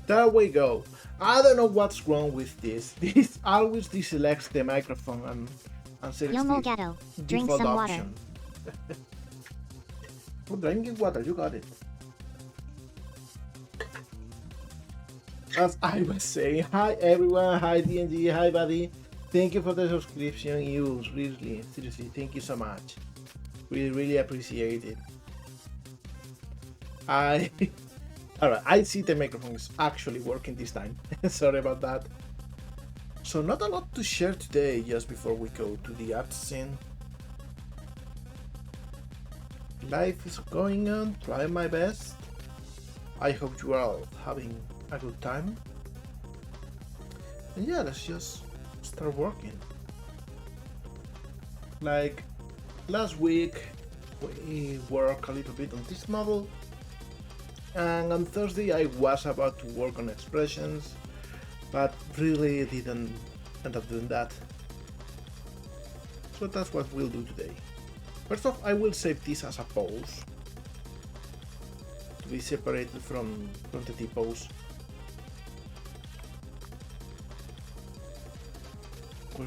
There we go. I don't know what's wrong with this. This always deselects the microphone and selects Yo the molegato, drink default some water. option. Oh, drinking water, you got it. As I was saying, hi everyone, hi DNG, hi buddy. Thank you for the subscription, you seriously, thank you so much. We really appreciate it. Alright, I see the microphone is actually working this time. Sorry about that. So not a lot to share today, just before we go to the art scene. Life is going on, trying my best. I hope you are all having a good time. And yeah, let's just start working. Like last week, we worked a little bit on this model, and on Thursday I was about to work on expressions, but really didn't end up doing that. So that's what we'll do today. First off, I will save this as a pose to be separated from the T-pose.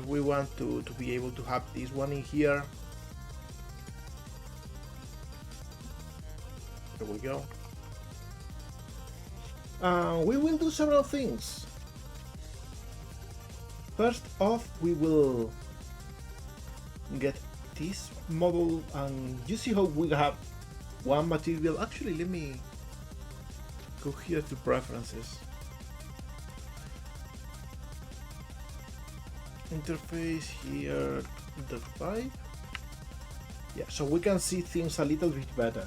We want to be able to have this one in here. There we go. We will do several things. First off, we will get this model, and you see how we have one material. Actually, let me go here to preferences. Interface here, interface. Yeah, so we can see things a little bit better.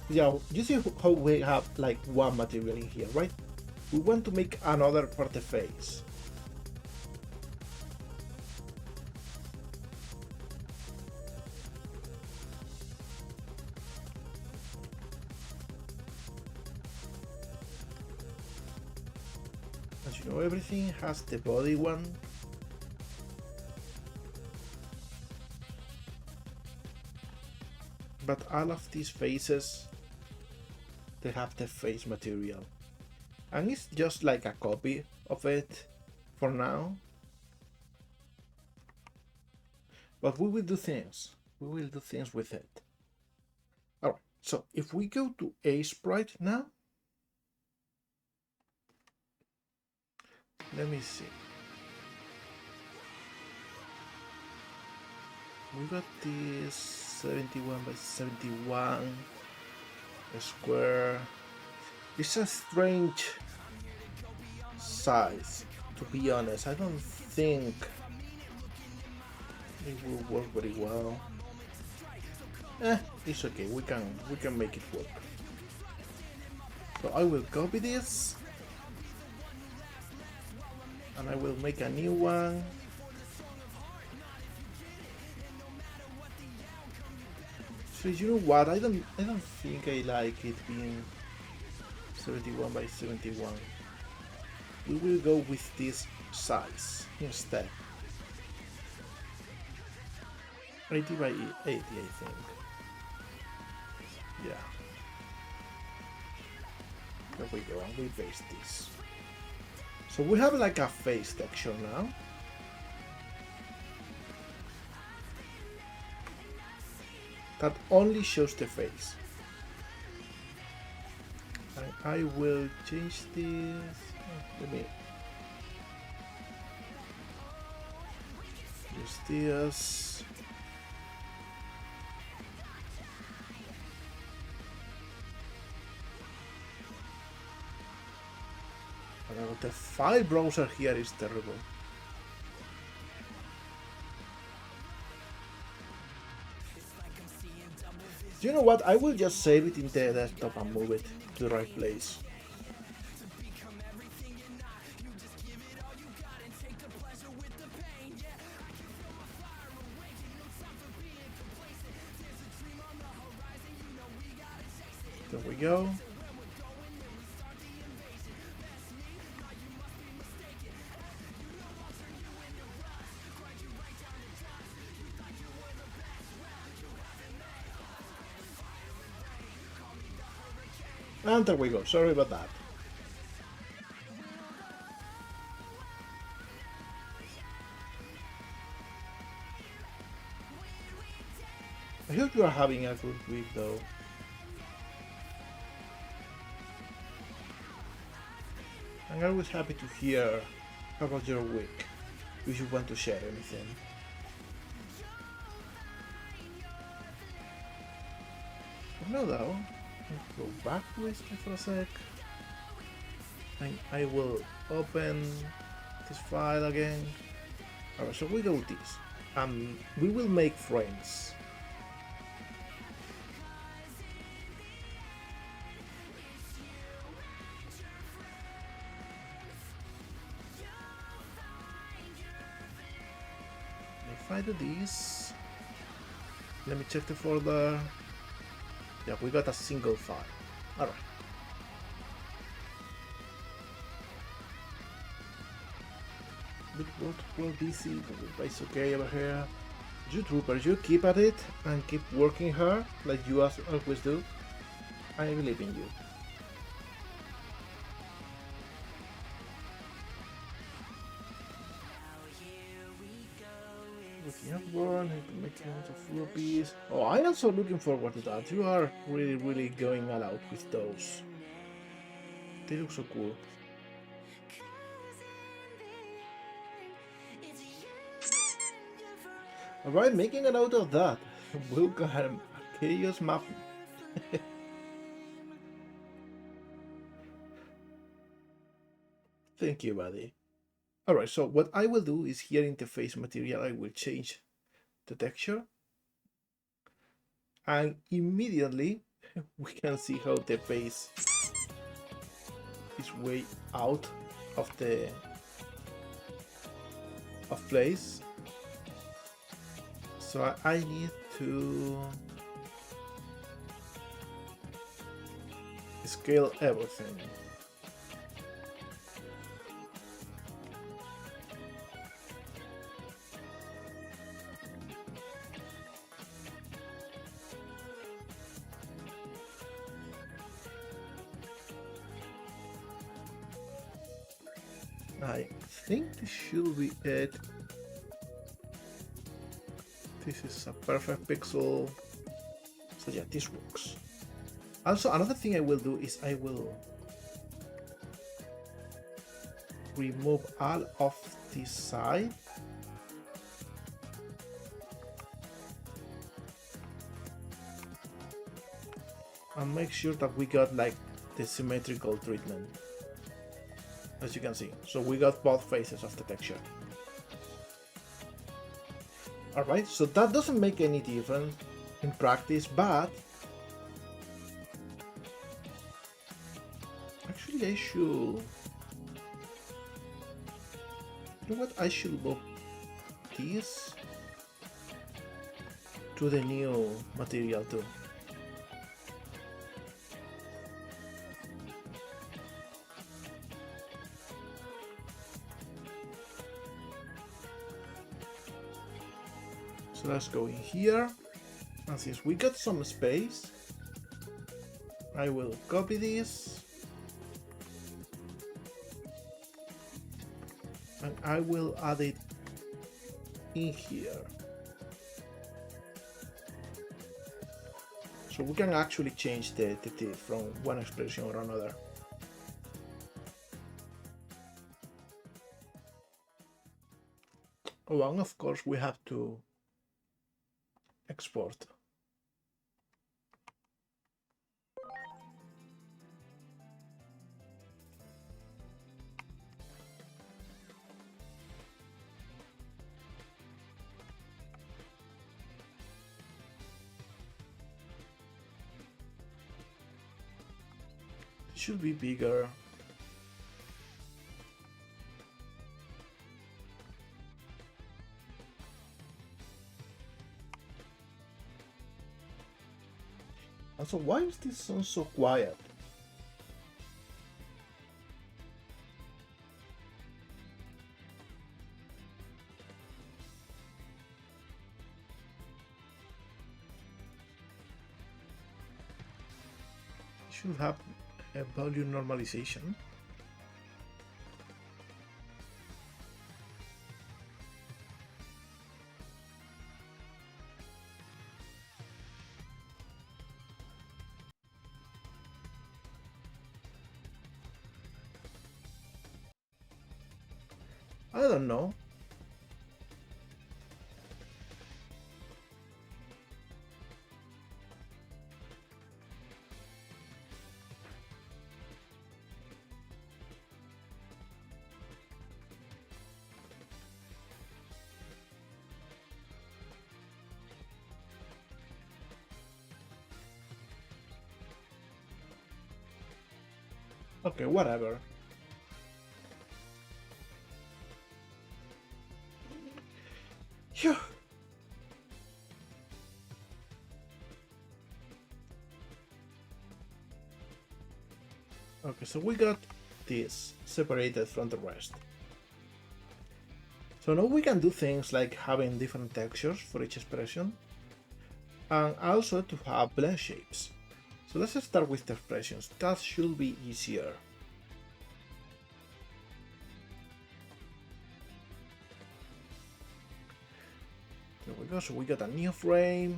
Yeah, you see how we have like one material in here, right? We want to make another for the face. As you know, everything has the body one. But all of these faces, they have the face material. And it's just like a copy of it for now. But we will do things. We will do things with it. Alright, so if we go to A sprite now, let me see. We got this 71 by 71 square. It's a strange size, to be honest. I don't think it will work very well. It's okay. We can make it work. So I will copy this, and I will make a new one. So you know what? I don't think I like it being 71 by 71. We will go with this size instead. 80 by 80, I think. Yeah. There we go, and we base this. So we have like a face texture now. That only shows the face. And I will change this. Let me use this. The file browser here is terrible. You know what? I will just save it in the desktop and move it to the right place. There we go. And there we go. Sorry about that. I hope you are having a good week though. I'm always happy to hear about your week, if you want to share anything. For now though, I'll go back to Wishlist for a sec. And I will open this file again. Alright, so we do this. We will make friends. If I do this, let me check the folder. Yeah, we got a single file. Alright. Bit well busy, but it's okay over here. You troopers, you keep at it and keep working hard like you always do. I believe in you. Looking upward, making lots of flopies. Oh, I'm also looking forward to that. You are really going all out with those. They look so cool. Alright, making a note of that. Welcome, Chaos Map. Thank you, buddy. Alright, so what I will do is here in the face material, I will change the texture. And immediately we can see how the face is way out of place. So I need to scale everything. I think this should be it. This is a perfect pixel. So yeah, this works. Also, another thing I will do is I will remove all of this side. And make sure that we got like the symmetrical treatment. As you can see. So we got both faces of the texture. Alright, so that doesn't make any difference in practice, but actually I should, you know what, I should move this to the new material too. So let's go in here, and since we got some space, I will copy this, and I will add it in here. So we can actually change the teeth from one expression or another. Oh, and of course we have to export. It should be bigger. Also, why is this song so quiet? It should have a volume normalization. I don't know. Okay, whatever. Phew. Okay, so we got this separated from the rest. So now we can do things like having different textures for each expression, and also to have blend shapes. So let's start with the expressions. That should be easier. There we go, so we got a new frame.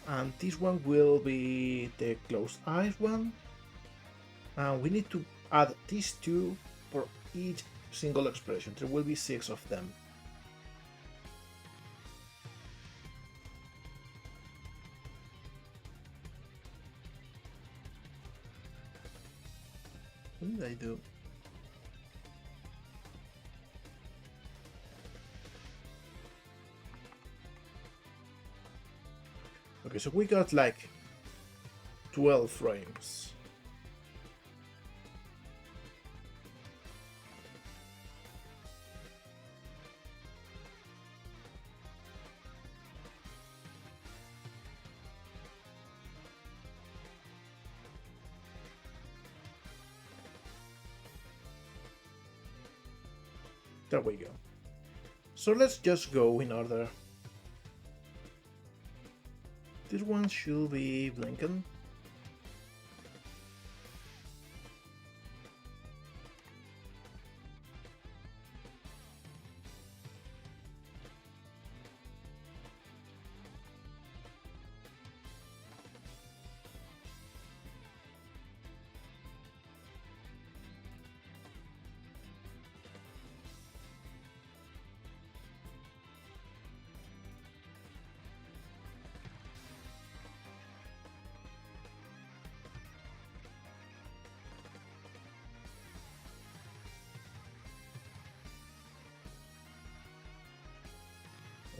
And this one will be the closed eyes one. And we need to add these two for each single expression. There will be 6 of them. What did I do? Okay, so we got like 12 frames. There we go. So let's just go in order. This one should be blinking.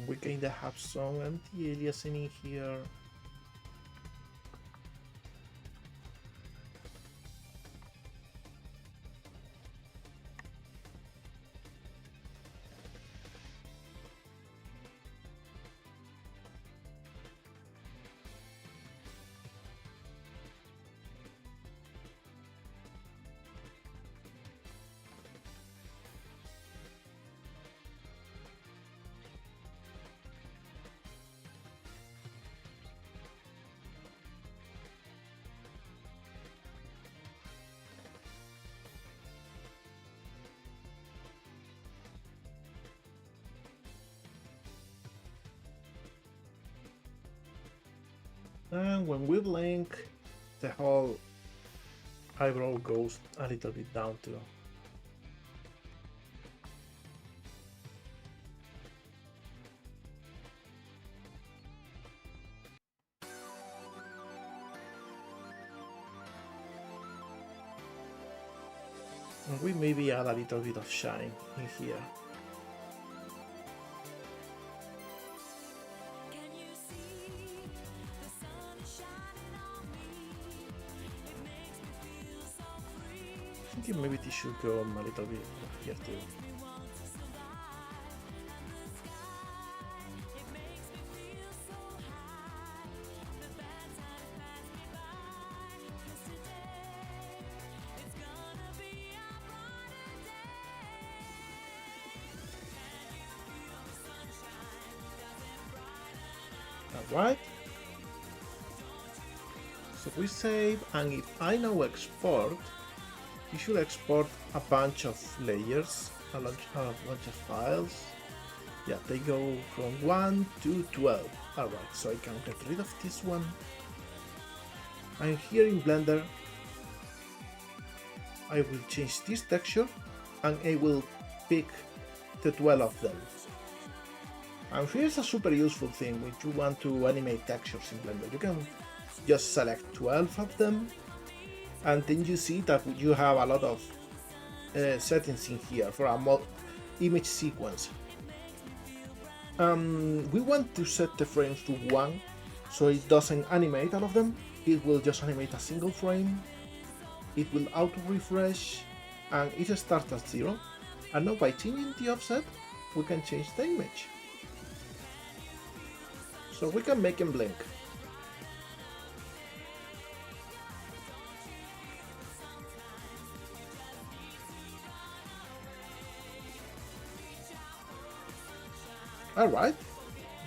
We kinda have some anti-aliasing in here. And when we blink, the whole eyebrow goes a little bit down too. And we maybe add a little bit of shine in here. I think maybe this should go a little bit here too. Alright. So we save, and if I now export, you should export a bunch of layers, a bunch of files. Yeah, they go from 1 to 12. Alright, so I can get rid of this one. And here in Blender, I will change this texture and it will pick the 12 of them. And here's a super useful thing when you want to animate textures in Blender. You can just select 12 of them, and then you see that you have a lot of settings in here for a image sequence. We want to set the frames to 1, so it doesn't animate all of them. It will just animate a single frame. It will auto refresh, and it starts at 0. And now by changing the offset, we can change the image. So we can make them blink. Alright,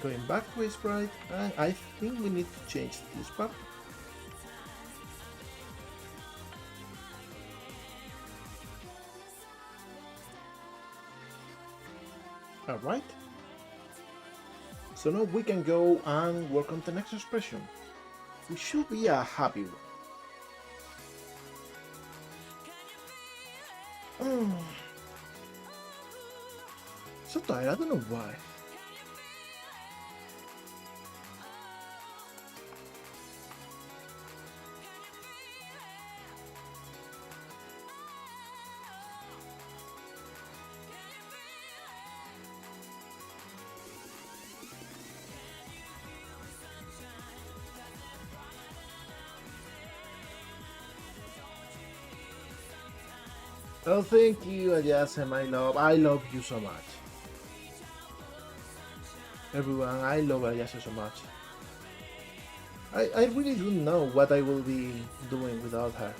going back to a sprite, and I think we need to change this part. Alright. So now we can go and work on the next expression, which should be a happy one. So tired, I don't know why. Oh, thank you, Ayase, my love. I love you so much. Everyone, I love Ayase so much. I really don't know what I will be doing without her.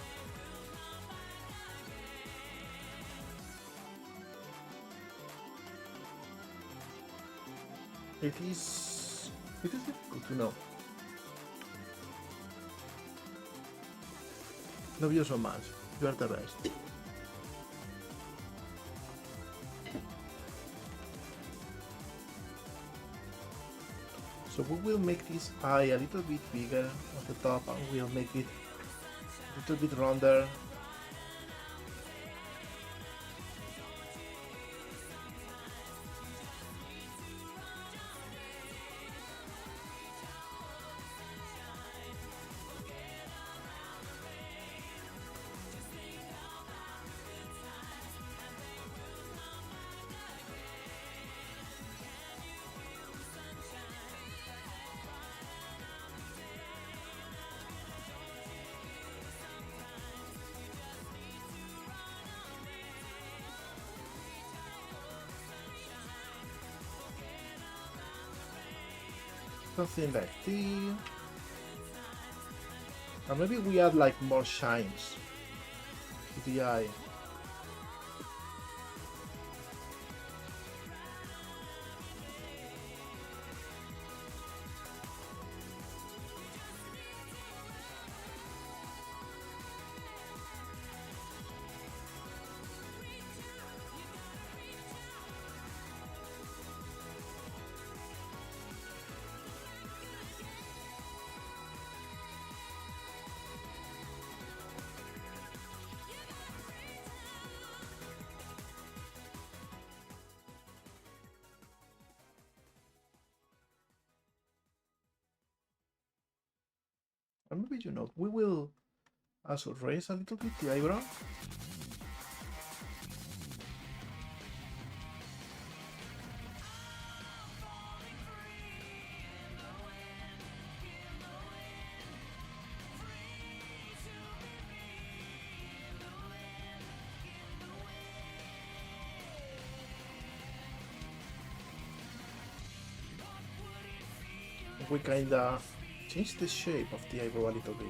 It is difficult to know. Love you so much. You are the best. So we will make this eye a little bit bigger at the top, and we'll make it a little bit rounder. Something like this. And maybe we add like more shines to the eye. And maybe, you know, we will also raise a little bit the eyebrow. We kinda change the shape of the eyebrow a little bit.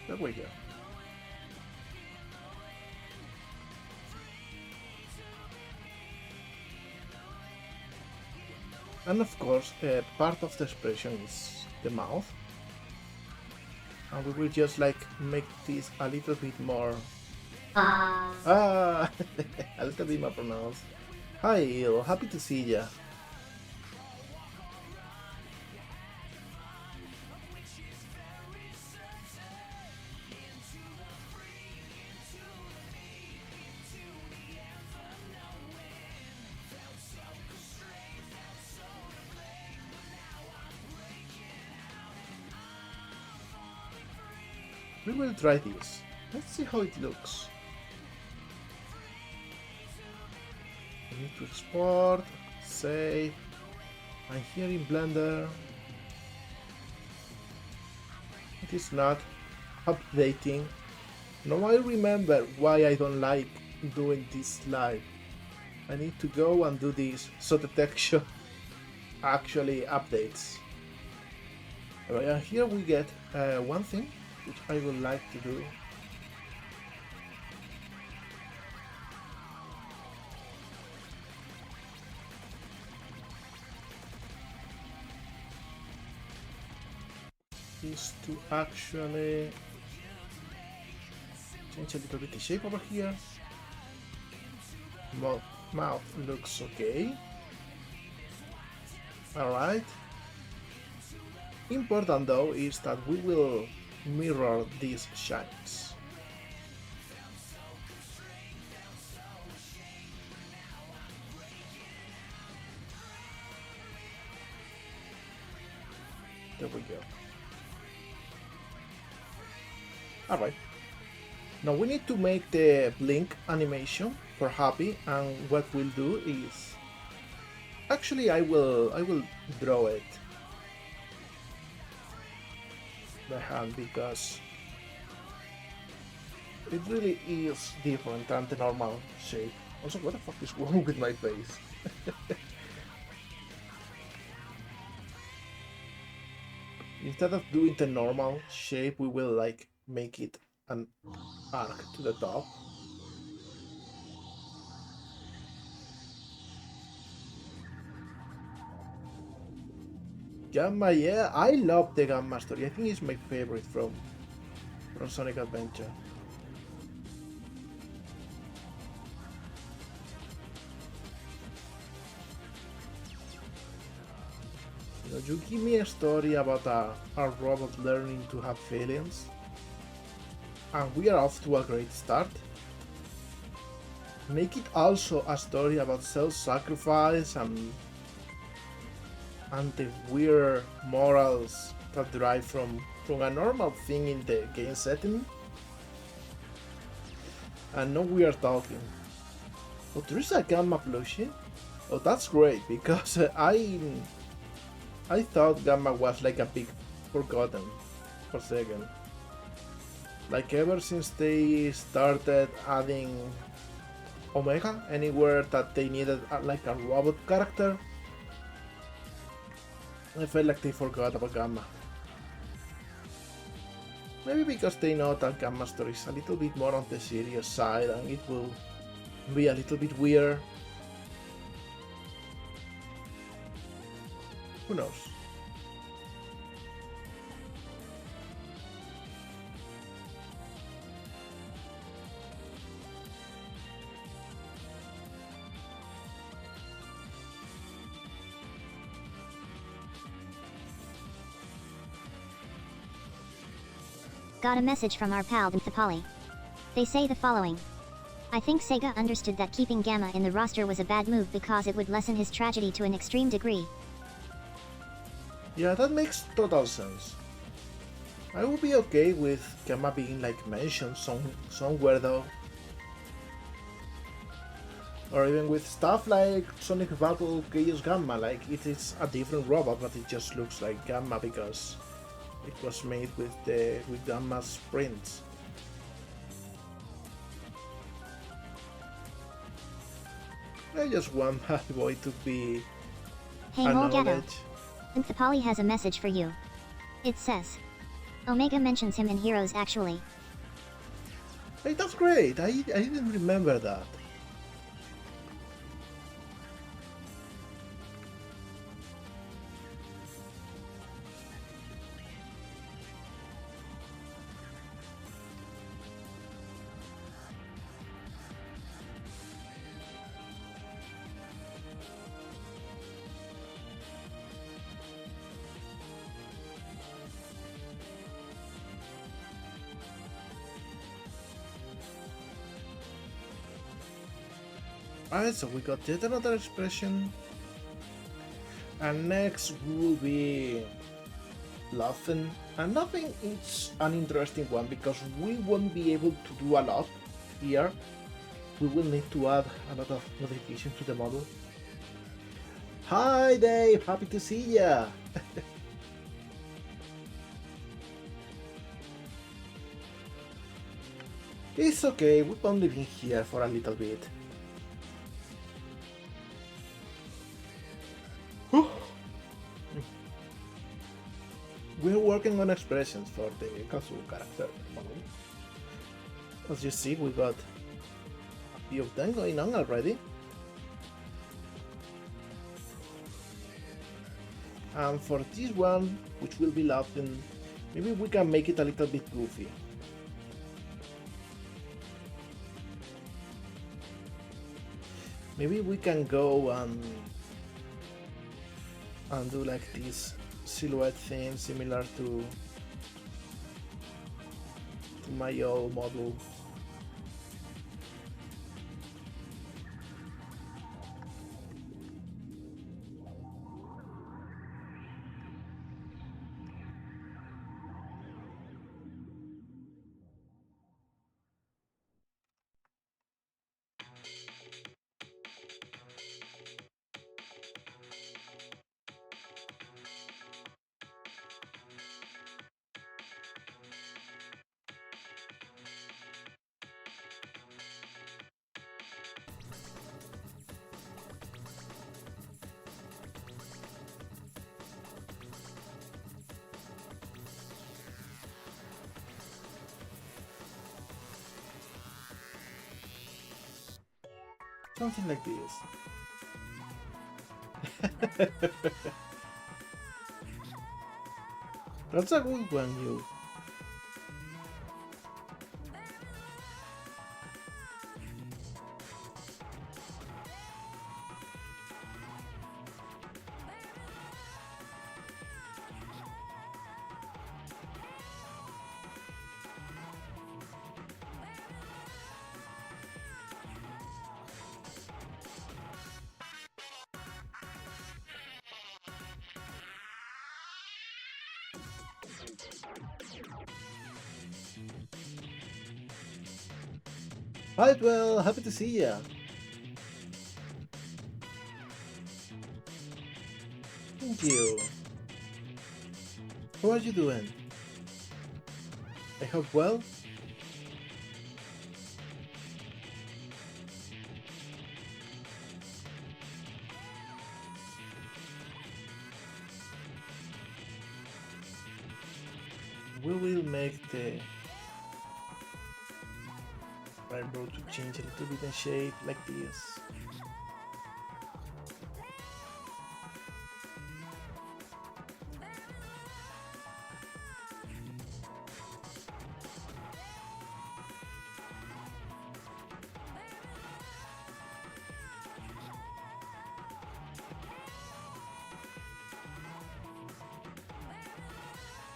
There we go. And of course, part of the expression is the mouth. And we will just like make this a little bit more Ah. a little bit more pronounced. Hi Il, happy to see ya. We will try this. Let's see how it looks. We need to export, save, and here in Blender it is not updating. Now I remember why I don't like doing this live. I need to go and do this so the texture actually updates. Alright, and here we get one thing which I would like to do. Is to actually change a little bit the shape over here. Mouth looks okay. Alright. Important though is that we will mirror these shines. There we go. Alright. Now we need to make the blink animation for happy, and what we'll do is actually I will draw it by hand because it really is different than the normal shape. Also, what the fuck is wrong with my face? Instead of doing the normal shape, we will like make it an arc to the top. Gamma, yeah, I love the Gamma story. I think it's my favorite from Sonic Adventure. You know, you give me a story about a robot learning to have feelings, and we are off to a great start. Make it also a story about self-sacrifice and the weird morals that derive from a normal thing in the game setting. And now we are talking. Oh, there is a Gamma plushie? Oh, that's great, because I thought Gamma was like a big forgotten for a second. Like ever since they started adding Omega anywhere that they needed like a robot character, I felt like they forgot about Gamma. Maybe because they know that Gamma story is a little bit more on the serious side and it will be a little bit weird. Who knows? Got a message from our pal Lowpoly. They say the following. I think Sega understood that keeping Gamma in the roster was a bad move because it would lessen his tragedy to an extreme degree. Yeah, that makes total sense. I would be okay with Gamma being like mentioned somewhere though. Or even with stuff like Sonic Battle Chaos Gamma, like it is a different robot but it just looks like Gamma because it was made with Gamma's prints. I just want my boy to be Hey Molegato, Lowpoly has a message for you. It says, Omega mentions him in Heroes actually. Hey, that's great. I didn't remember that. Alright, so we got yet another expression. And next will be laughing. And laughing is an interesting one because we won't be able to do a lot here. We will need to add a lot of modifications to the model. Hi Dave, happy to see ya! It's okay, we've only been here for a little bit. We're working on expressions for the Kazoo character model. As you see, we got a few of them going on already. And for this one, which will be laughing, maybe we can make it a little bit goofy. Maybe we can go and do like this silhouette thing similar to my old model. Something like this. That's a good one, you. Hi, well, happy to see ya. Thank you. How are you doing? I hope well. We will make the rainbow to change a little bit in shape like this.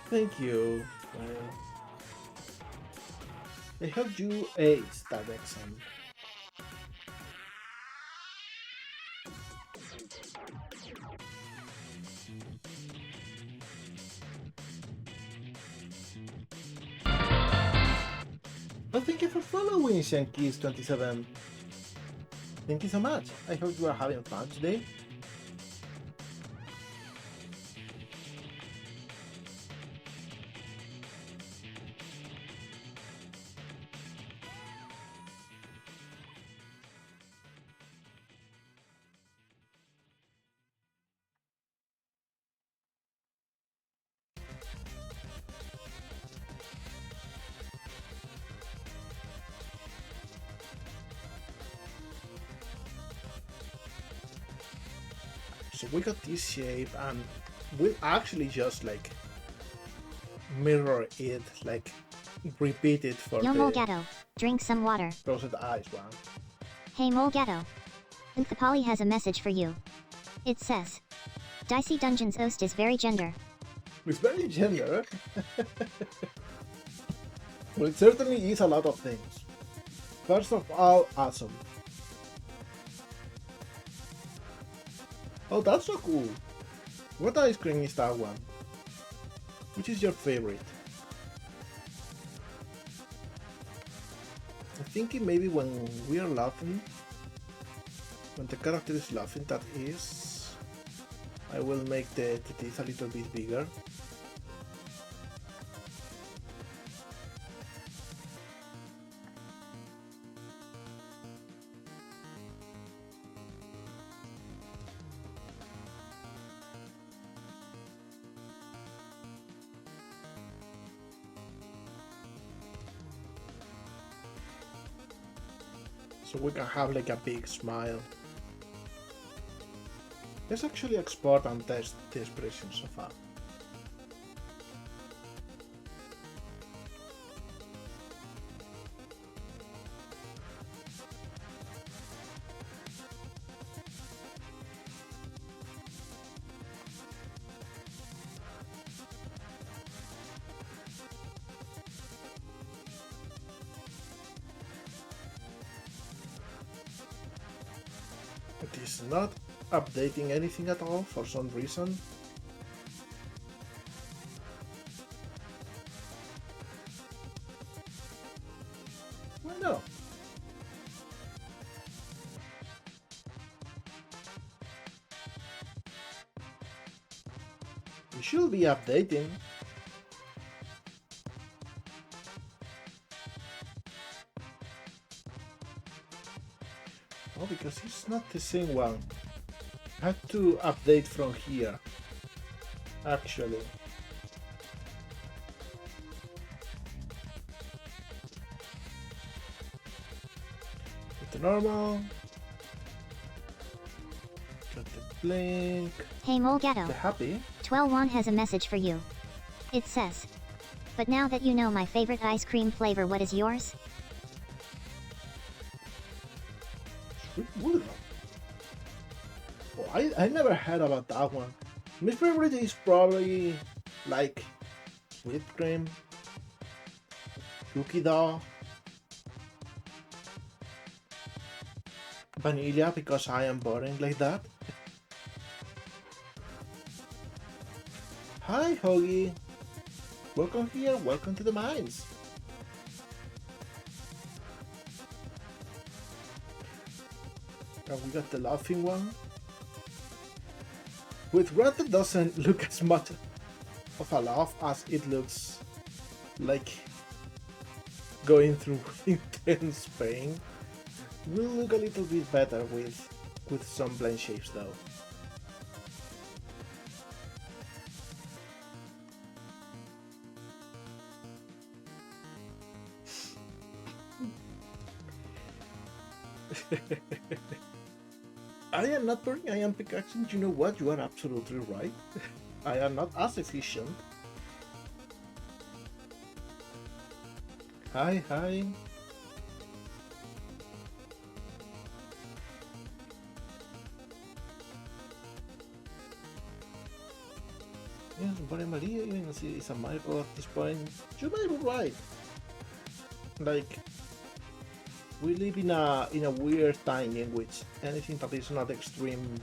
Thank you. Well, I hope you ace that exam. Well, thank you for following Shankies27. Thank you so much. I hope you are having fun today. So we got this shape and we'll actually just like mirror it, like repeat it for Yo the molegato, drink some water. closed eyes one. Hey molegato. Lowpoly has a message for you. It says, Dicey Dungeons host is very gender. It's very gender. Well, it certainly is a lot of things. First of all, awesome. Oh, that's so cool. What ice cream is that one? Which is your favorite? I'm thinking maybe when we are laughing, when the character is laughing, that is, I will make the teeth a little bit bigger. So we can have like a big smile. Let's actually export and test the expression so far. It is not updating anything at all for some reason. Why no? It should be updating. Oh, because it's not the same one. I had to update from here, actually. Get the normal. Got the blink. Hey Molegato. The happy. Twelwan has a message for you. It says, "But now that you know my favorite ice cream flavor, what is yours?" Sweet wood. Oh, I never heard about that one. My favorite is probably like whipped cream, cookie dough, vanilla because I am boring like that. Hi Hoggy, welcome here, welcome to the mines. And we got the laughing one. With red it doesn't look as much of a laugh as it looks like going through intense pain. Will look a little bit better with some blend shapes though. I am not burning, I am pickaxing. You know what? You are absolutely right. I am not as efficient. Hi, hi. Yes, Maria Maria, even if it's a miracle at this point. You might be right. Like, we live in a weird time in which anything that is not extreme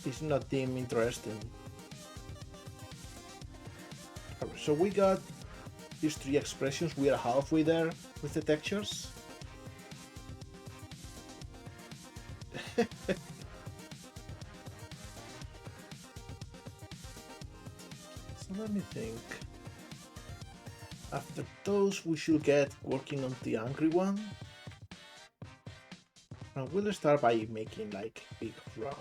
is not deemed interesting. So we got these three expressions. We are halfway there with the textures. So let me think. After those, we should get working on the angry one. And we'll start by making like big round.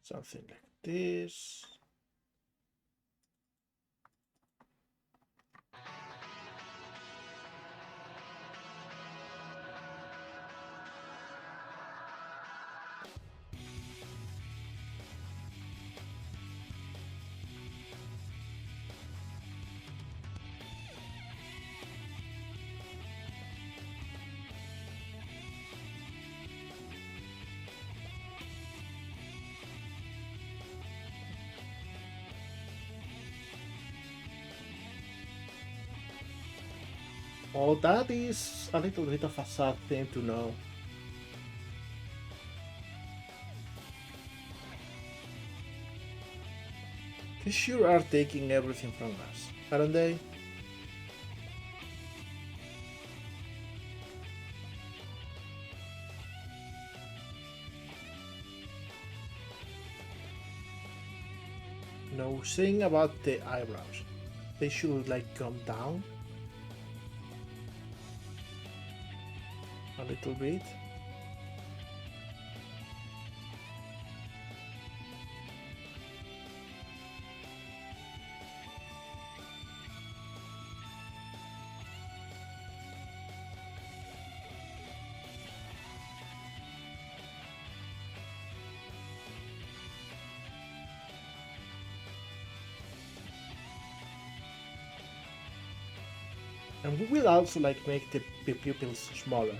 Something like this. Oh, that is a little bit of a sad thing to know. They sure are taking everything from us, aren't they? No, saying about the eyebrows. They should like come down a little bit. And we will also like make the pupils smaller.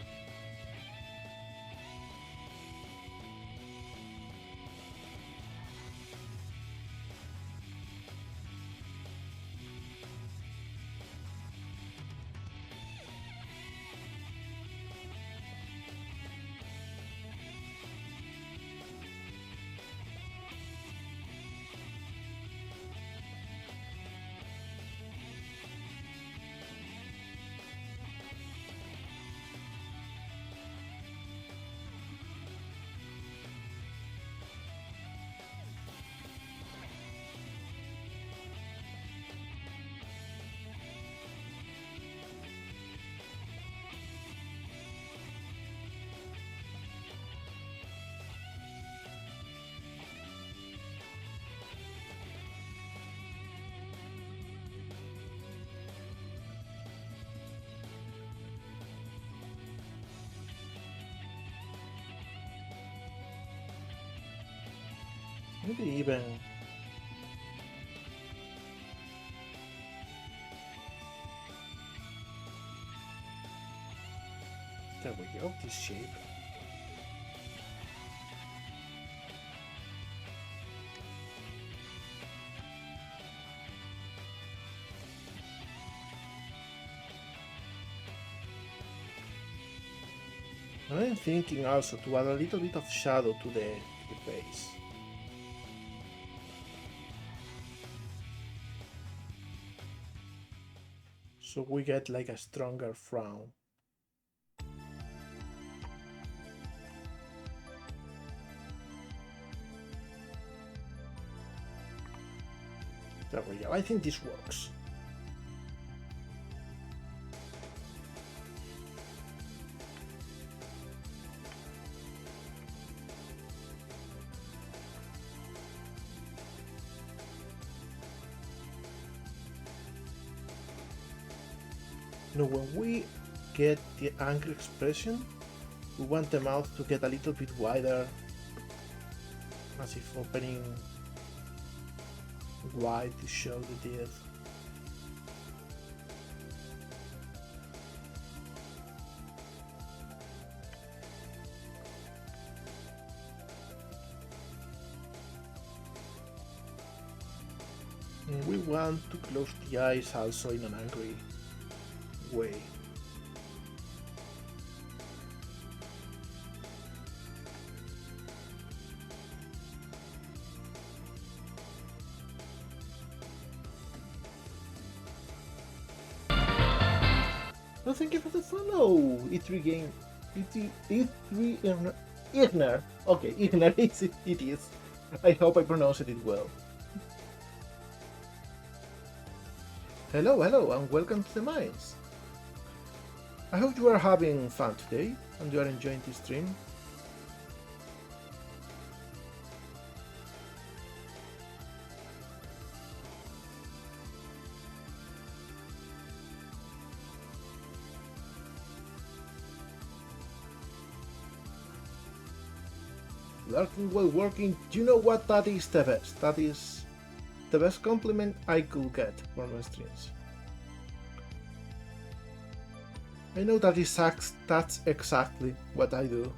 Maybe even there we go, this shape. And I'm thinking also to add a little bit of shadow to the face. So we get like a stronger frown. There we go, I think this works. Now when we get the angry expression, we want the mouth to get a little bit wider, as if opening wide to show the teeth. And we want to close the eyes also in an angry way. No, thank you for the follow. E3 game. E3 Igner. Okay, Igner it is. I hope I pronounced it well. Hello, hello, and welcome to the Mines. I hope you are having fun today and you are enjoying this stream. Lurking while working, you know what, that is the best. That is the best compliment I could get from my streams. I know that's exactly what I do.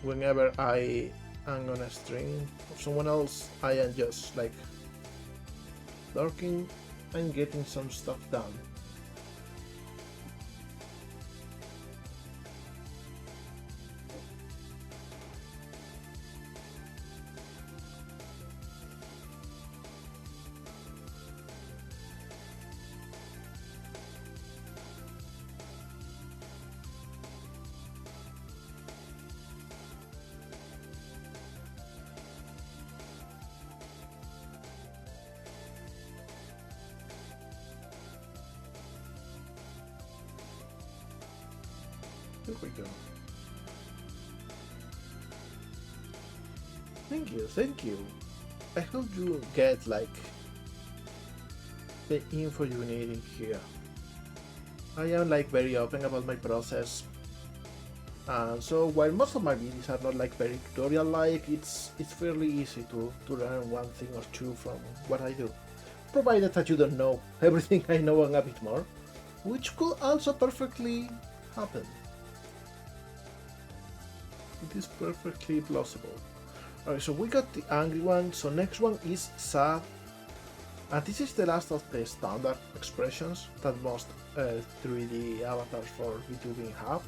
Whenever I am on a stream of someone else, I am just like lurking and getting some stuff done. There we go. Thank you, thank you. I hope you get like the info you need in here. I am like very open about my process. So while most of my videos are not like very tutorial like, it's fairly easy to learn one thing or two from what I do. Provided that you don't know everything I know and a bit more, which could also perfectly happen. It is perfectly plausible. Alright, so we got the angry one, so next one is sad. And this is the last of the standard expressions that most 3D avatars for VTubing have.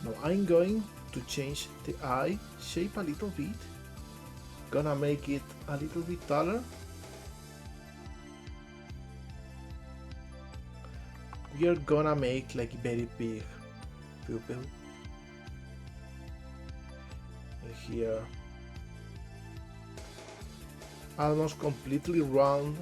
Now I'm going to change the eye shape a little bit. Gonna make it a little bit taller. We are gonna make like very big pupil. And here, almost completely round.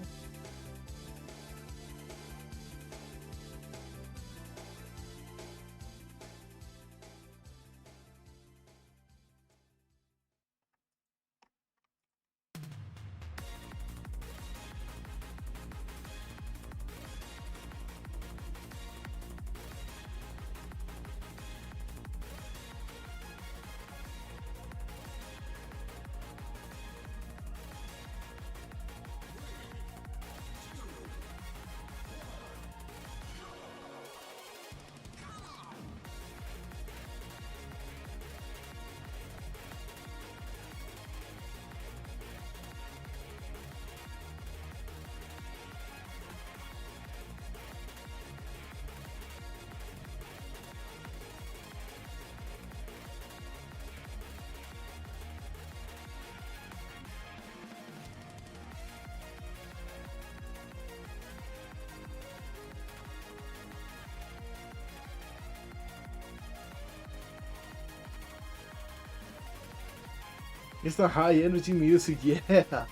It's the high energy music, yeah.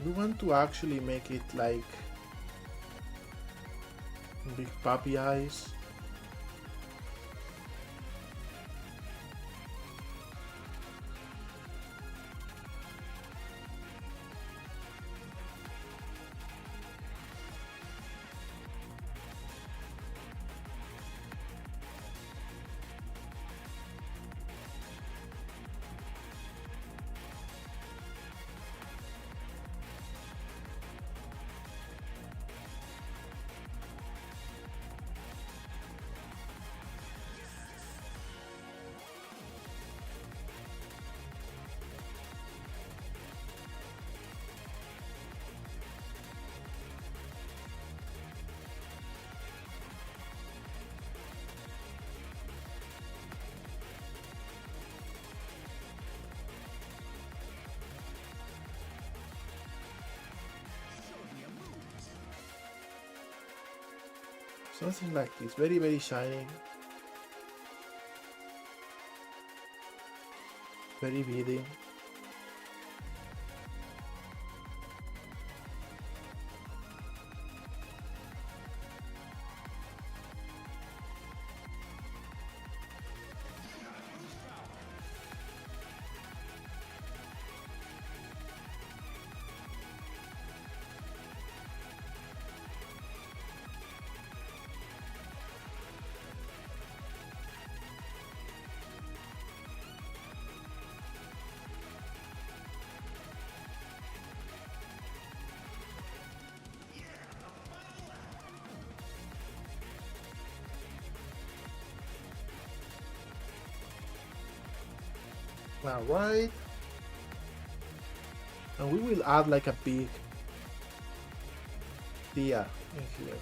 We want to actually make it like big puppy eyes. Something like this, very, very shiny. Very beady. Alright. And we will add like a big Dia in here.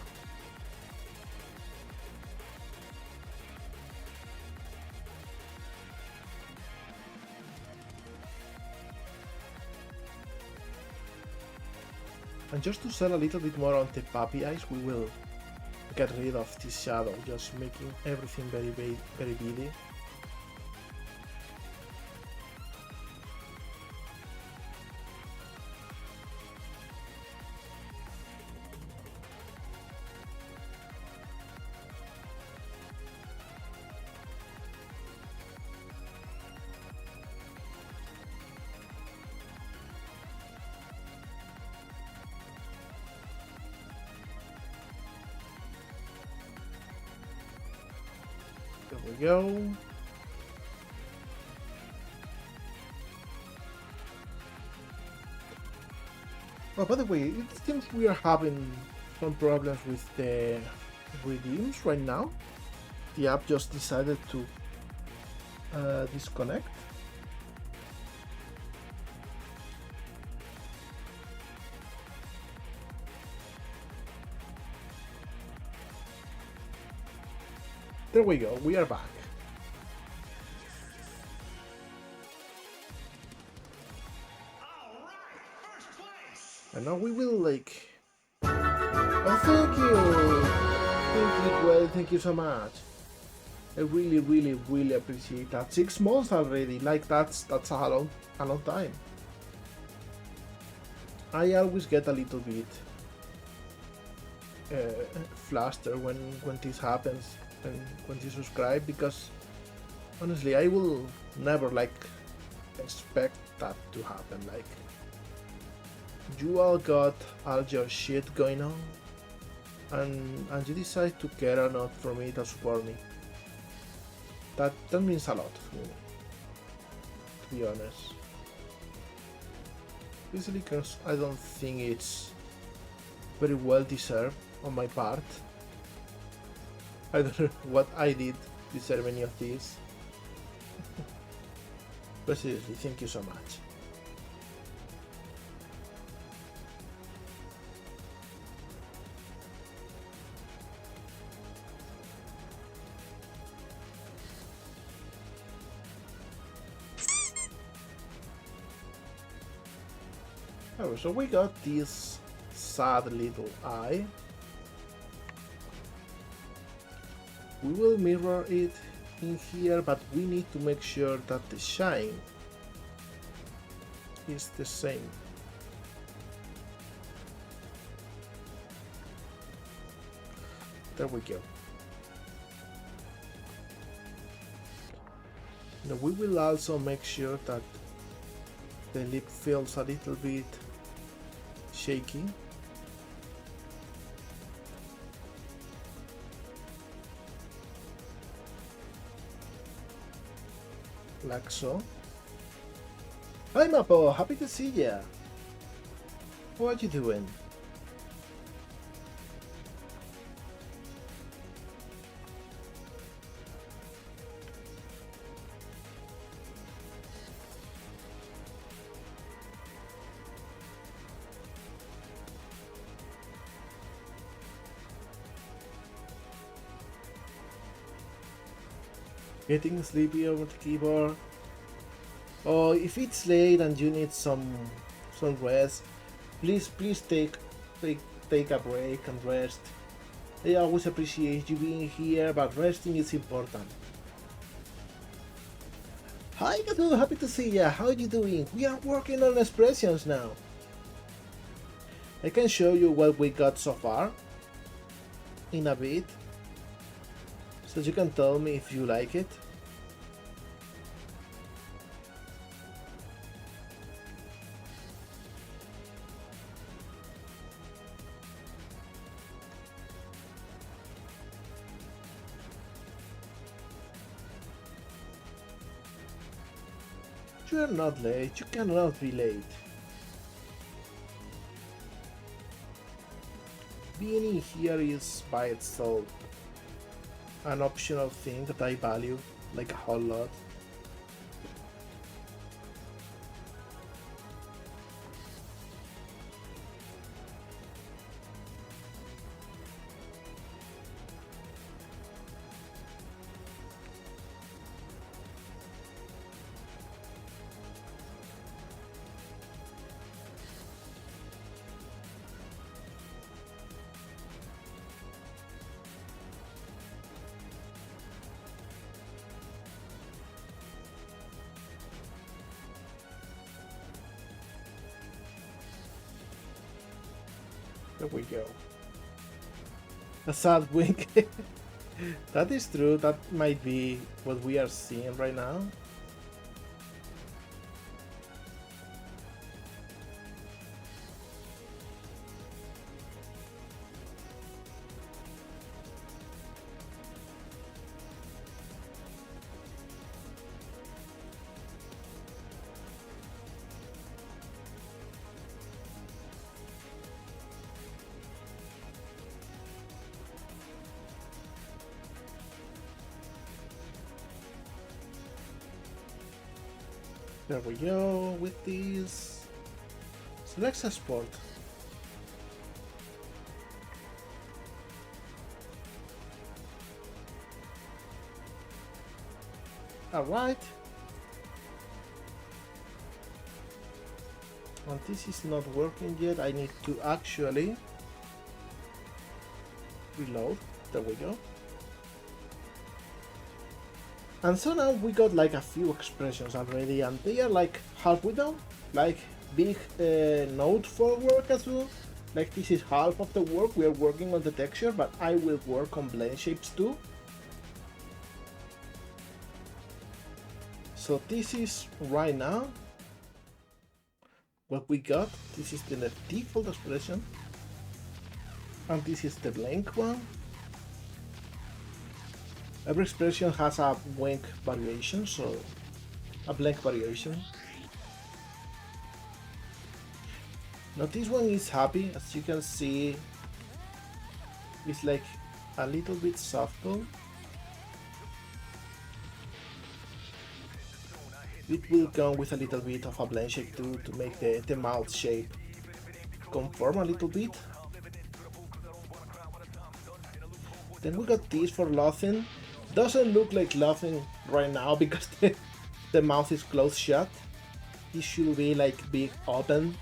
And just to sell a little bit more on the puppy eyes, we will get rid of this shadow, just making everything very, very, very beady. There we go. Oh, by the way, it seems we are having some problems with the redeems right now. The app just decided to disconnect. There we go, we are back. And now we will like... Oh, thank you! Thank you, well, thank you so much. I really, really, really appreciate that. 6 months already, like that's a long time. I always get a little bit flustered when this happens and when you subscribe, because honestly I will never like expect that to happen. Like, you all got all your shit going on and you decide to care enough for me to support me. That means a lot for me, to be honest. Basically because I don't think it's very well deserved on my part. I don't know what I did to deserve any of this. But seriously, thank you so much. Oh, so we got this sad little eye. We will mirror it in here, but we need to make sure that the shine is the same. There we go. Now we will also make sure that the lip feels a little bit shaky. Like so. Hi Mapo, happy to see ya. How are you doing? Getting sleepy over the keyboard. Oh, if it's late and you need some rest, please take a break and rest. I always appreciate you being here, but resting is important. Hi Kazoo, happy to see ya. How are you doing? We are working on expressions now. I can show you what we got so far in a bit, so you can tell me if you like it. You are not late, you cannot be late. Being in here is by itself an optional thing that I value like a whole lot. There we go. A sad wink. That is true. That might be what we are seeing right now. There we go with these. Select a sport. Alright. And this is not working yet. I need to actually reload. There we go. And so now we got like a few expressions already, and they are like halfway done. Like big note for work as well. Like this is half of the work. We are working on the texture, but I will work on blend shapes too. So this is right now what we got. This is the default expression, and this is the blank one. Every expression has a blank variation, so a blank variation. Now this one is happy, as you can see. It's like a little bit softer. It will come with a little bit of a blend shape too, to make the mouth shape conform a little bit. Then we got this for laughing. Doesn't look like laughing right now because the mouth is closed shut. This should be like big open.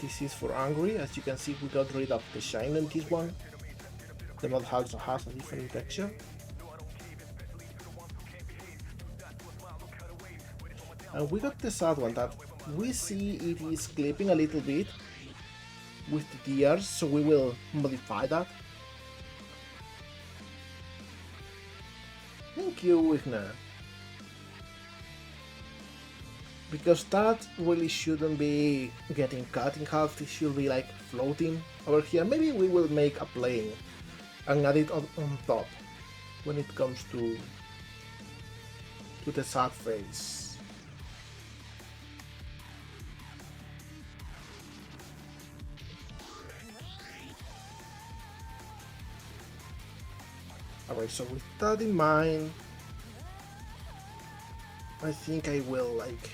This is for angry. As you can see, we got rid of the shine in this one. The mouth also has a different texture. And we got the sad one that we see it is clipping a little bit with the ears, so we will modify that. Thank you, Wigner. Because that really shouldn't be getting cut in half, it should be like floating over here. Maybe we will make a plane and add it on top when it comes to the sad face. Alright, so with that in mind, I think I will like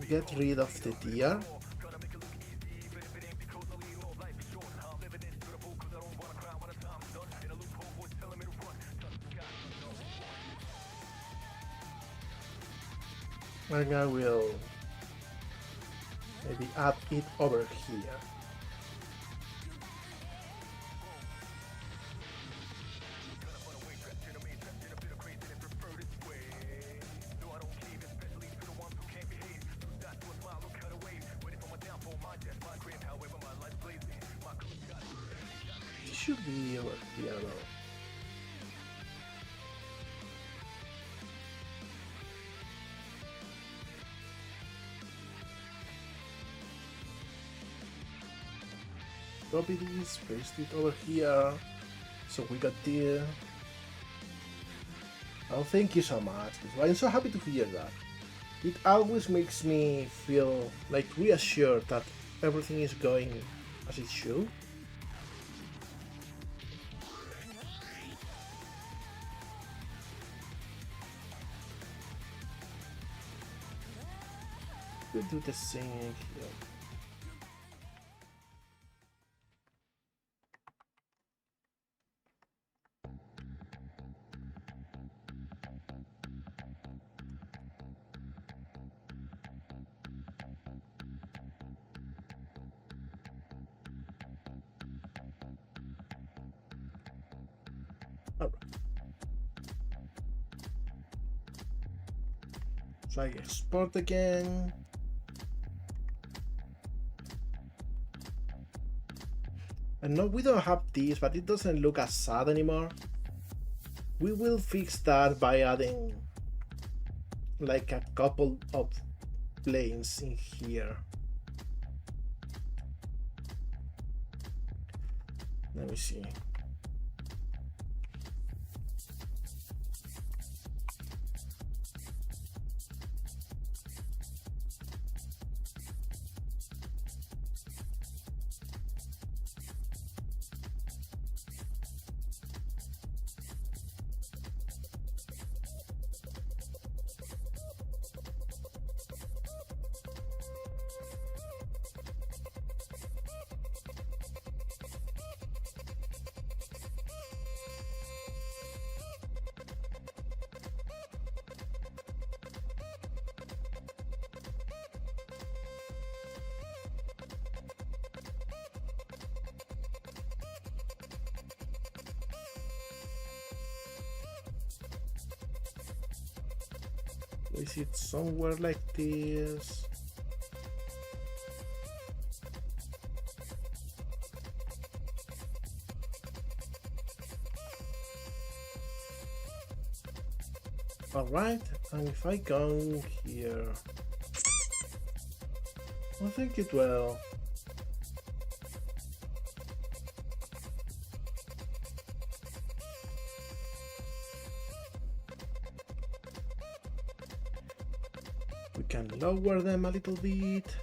get rid of the deer. And I will maybe add it over here. It should be over here though. Copy this, paste it over here. So we got the. Oh, thank you so much. I'm so happy to hear that. It always makes me feel like reassured that everything is going as it should. We'll do the same here. Like export again. And no, we don't have this, but it doesn't look as sad anymore. We will fix that by adding like a couple of planes in here. Let me see. Is it somewhere like this? Alright, and if I go here, I think it will. We can lower them a little bit.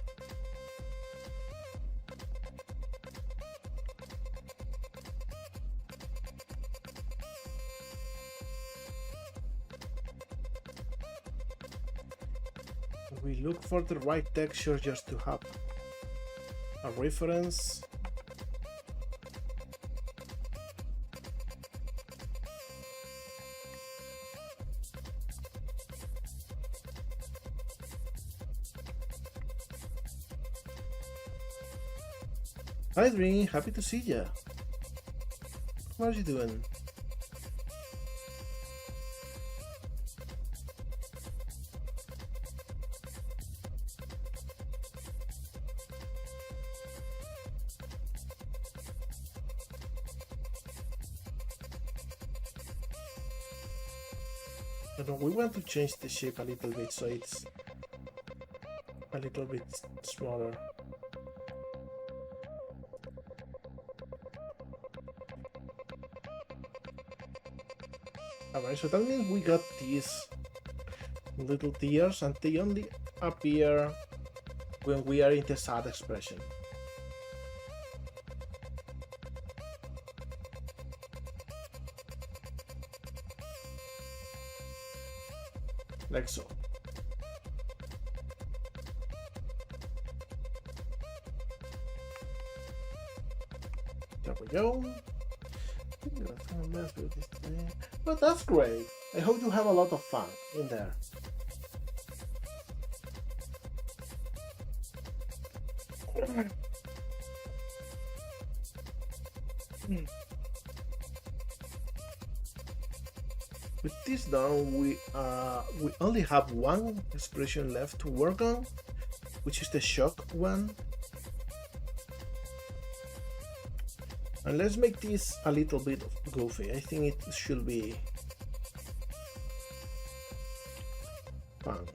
We look for the right texture just to have a reference. Hi Dream, happy to see ya. How are you doing? We want to change the shape a little bit so it's a little bit smaller. Alright, so that means we got these little tears and they only appear when we are in the sad expression. Like so. There we go. But that's great. I hope you have a lot of fun in there. With this done, we only have one expression left to work on, which is the shock one. And let's make this a little bit goofy. I think it should be fun.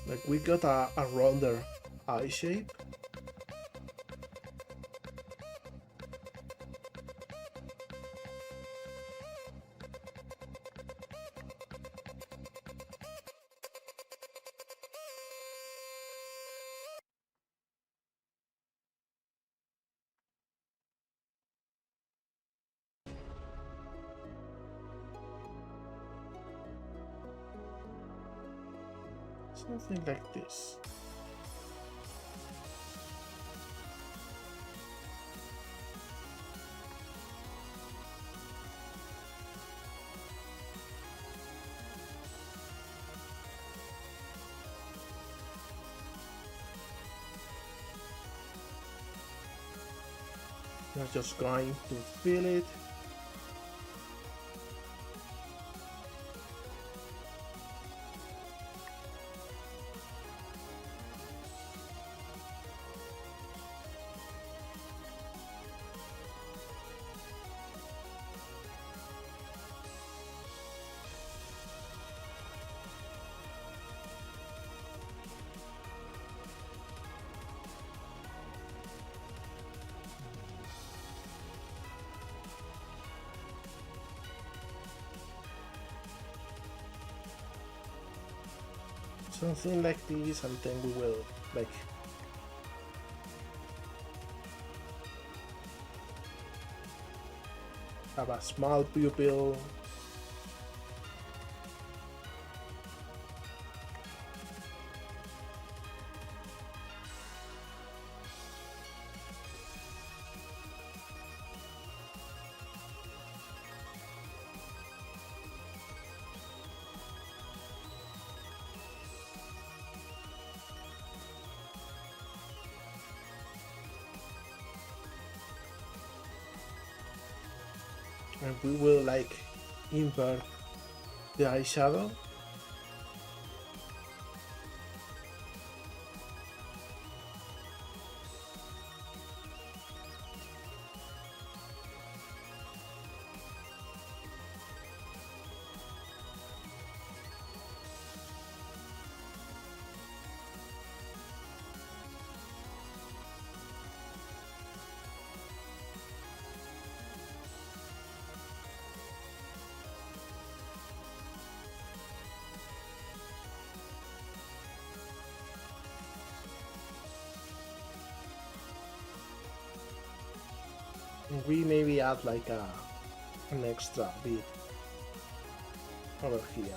Like we got a rounder eye shape. Something like this. I'm just going to fill it. Something like this, and then we will like have a small pupil. And we will like invert the eyeshadow. We maybe add like an extra bit over here.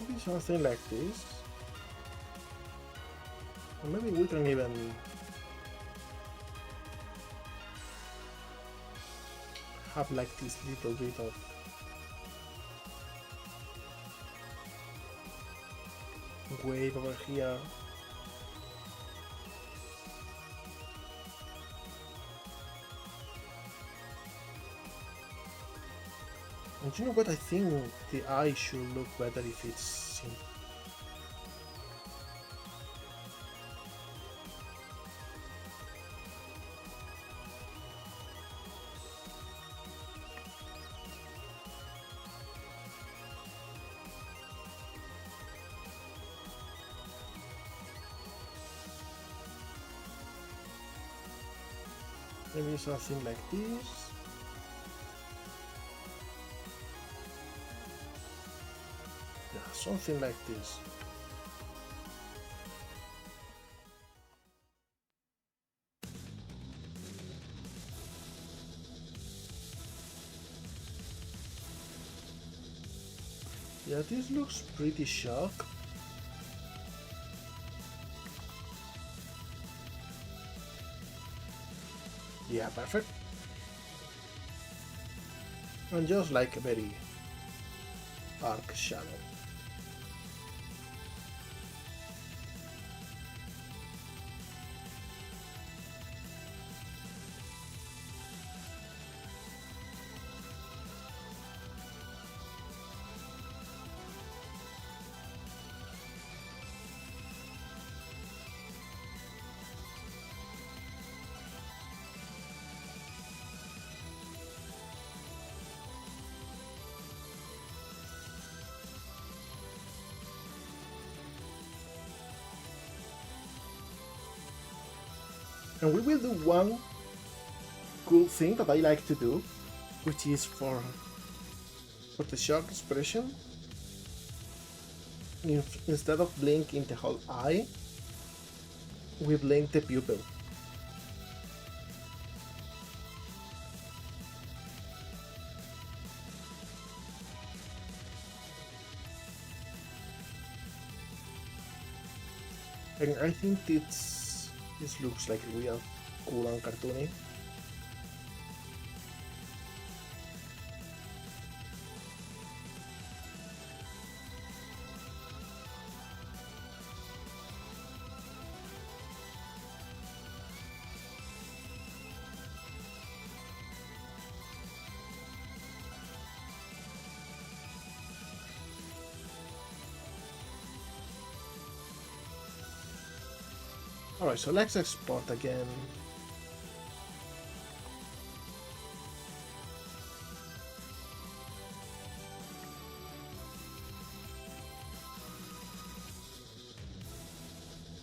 Maybe something like this. Or maybe we can even have like this little bit of wave over here. And you know what, I think the eye should look better if it's in. Maybe something like this. Yeah, something like this. Yeah, this looks pretty sharp. Yeah, perfect. And just like a very dark shadow. And we will do one cool thing that I like to do, which is for the shock expression. Instead of blinking the whole eye, we blink the pupil. And I think this looks like real cool and cartoony. Alright, so let's export again.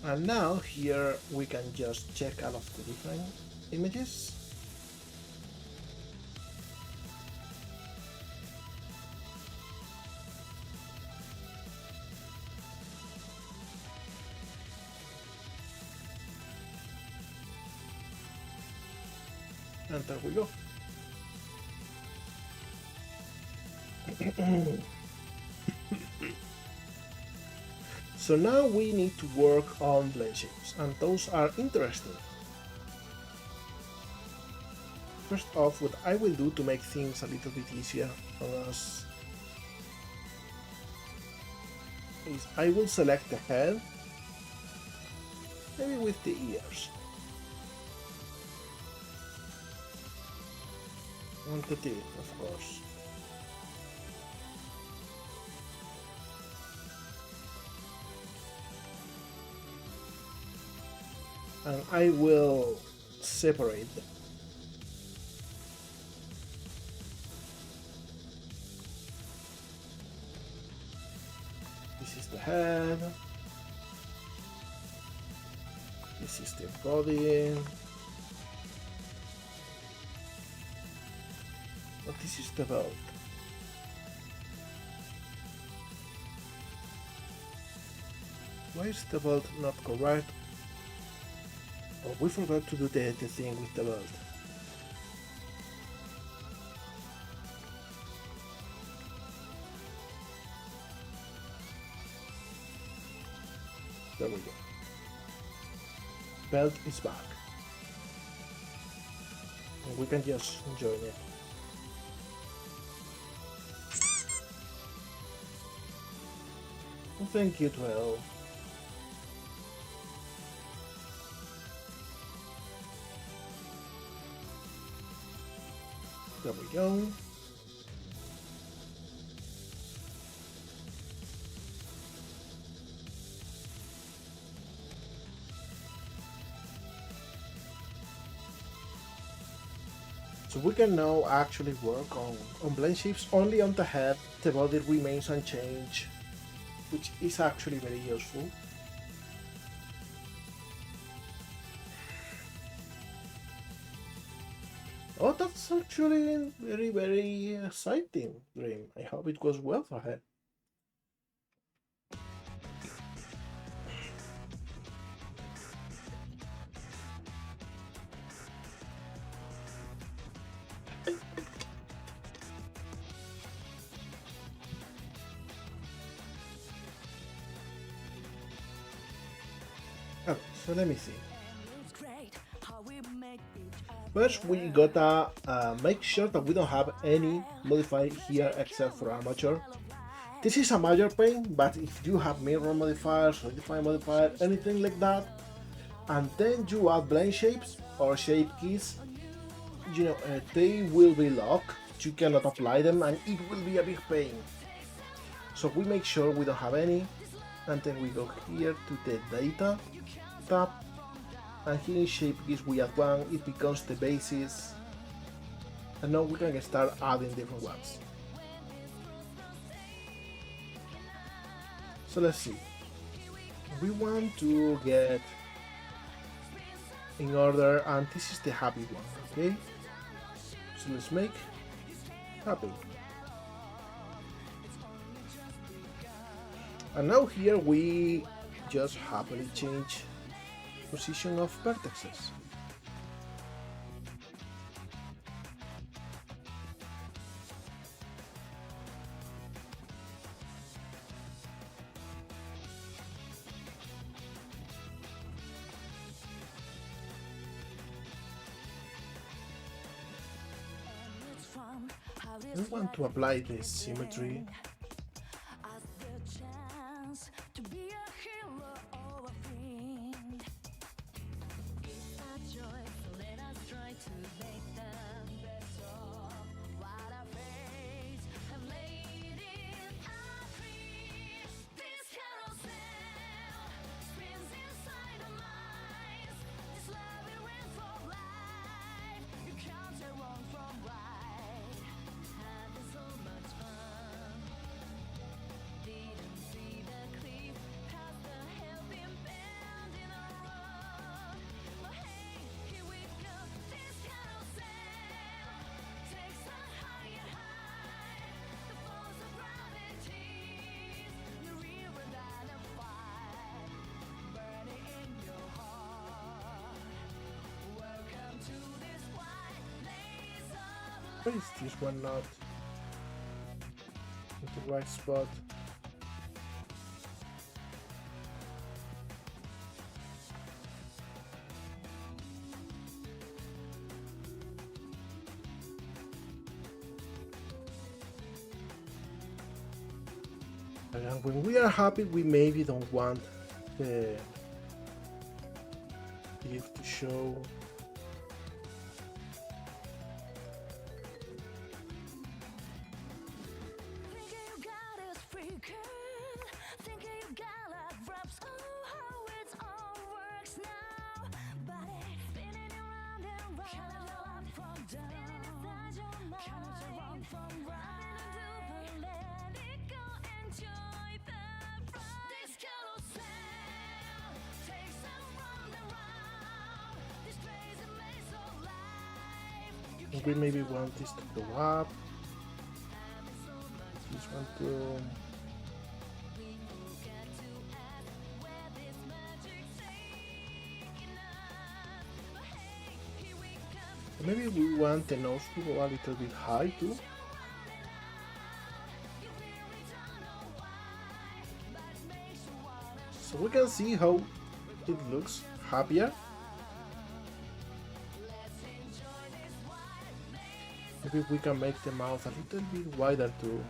And now here we can just check all of the different images. And there we go. So now we need to work on blend shapes, and those are interesting. First off, what I will do to make things a little bit easier on us is I will select the head, maybe with the ears. And the teeth, of course. And I will separate them. This is the head. This is the body. But this is the belt. Why is the belt not correct? Oh, we forgot to do the thing with the belt. There we go. Belt is back. And we can just join it. Well, thank you, 12. There we go. So we can now actually work on blend shapes only on the head. The body remains unchanged, which is actually very useful. Oh, that's actually very, very exciting, Dream. I hope it goes well for her. Okay, so let me see. First, we gotta make sure that we don't have any modifier here except for armature. This is a major pain, but if you have mirror modifiers, solidify modifier, anything like that, and then you add blend shapes or shape keys, you know, they will be locked. You cannot apply them, and it will be a big pain. So we make sure we don't have any, and then we go here to the data tab. And here in shape keys we add one, it becomes the basis, and now we can start adding different ones. So let's see, we want to get in order, and this is the happy one, okay? So let's make happy. And now here we just happily change position of vertices. I want to apply the symmetry. Why is this one not in the right spot? And when we are happy, we maybe don't want the gift to show. We maybe want this to go up. This one to maybe we want the nose to go a little bit high too. So we can see how it looks happier. Maybe we can make the mouth a little bit wider too.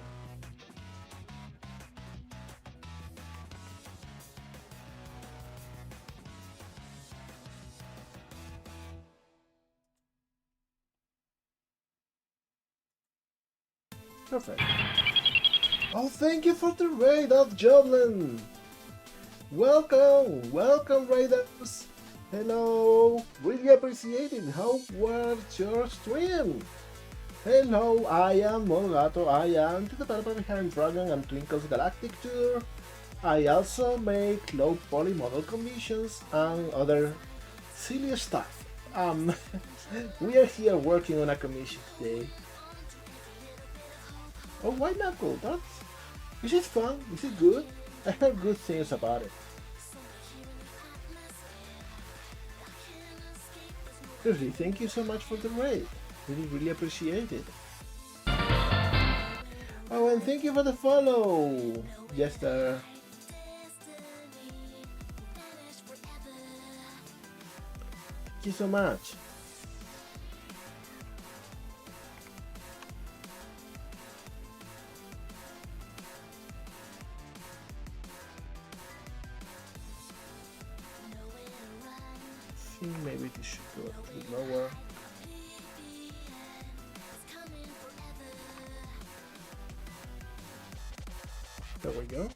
Perfect. Oh, thank you for the raid of Joblin! Welcome! Welcome, raiders! Hello! Really appreciate it! How was your stream? Hello, I am Molegato. I am the developer behind Dragon and Twinkle's Galactic Tour. I also make low-poly model commissions and other silly stuff. We are here working on a commission today. Oh, White Knuckle, is it fun? Is it good? I heard good things about it. Seriously, thank you so much for the raid. Really appreciate it. Oh, and thank you for the follow, Jester. Thank you so much. I think maybe this should go a bit lower. There we go.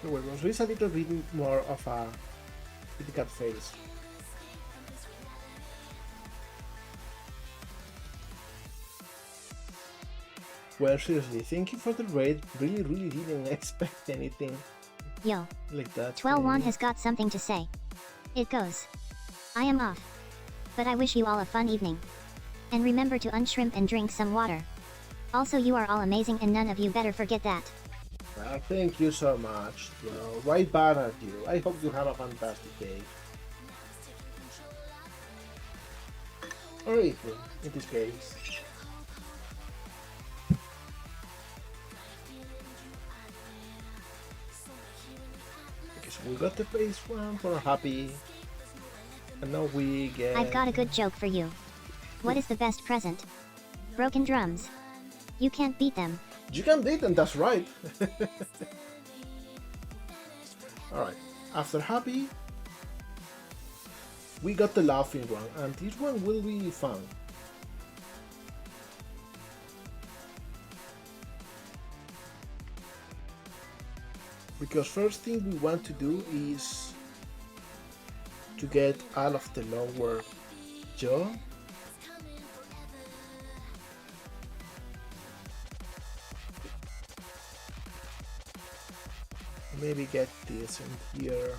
Well, so it's a little bit more of a Kit Kat face. Well, seriously, thank you for the raid. Really didn't expect anything Yo. like that. Twelwan has got something to say. It goes. I am off. But I wish you all a fun evening. And remember to unshrimp and drink some water. Also, you are all amazing and none of you better forget that. Well, thank you so much. Right back at you. I hope you have a fantastic day. Or evening, in this case. Okay, so we got the phase one for happy. And now we get... I've got a good joke for you. What is the best present? Broken drums. You can't beat them. You can beat them, that's right. Alright, after happy, we got the laughing one, and this one will be fun. Because first thing we want to do is to get all of the lower jaw. Maybe get this in here.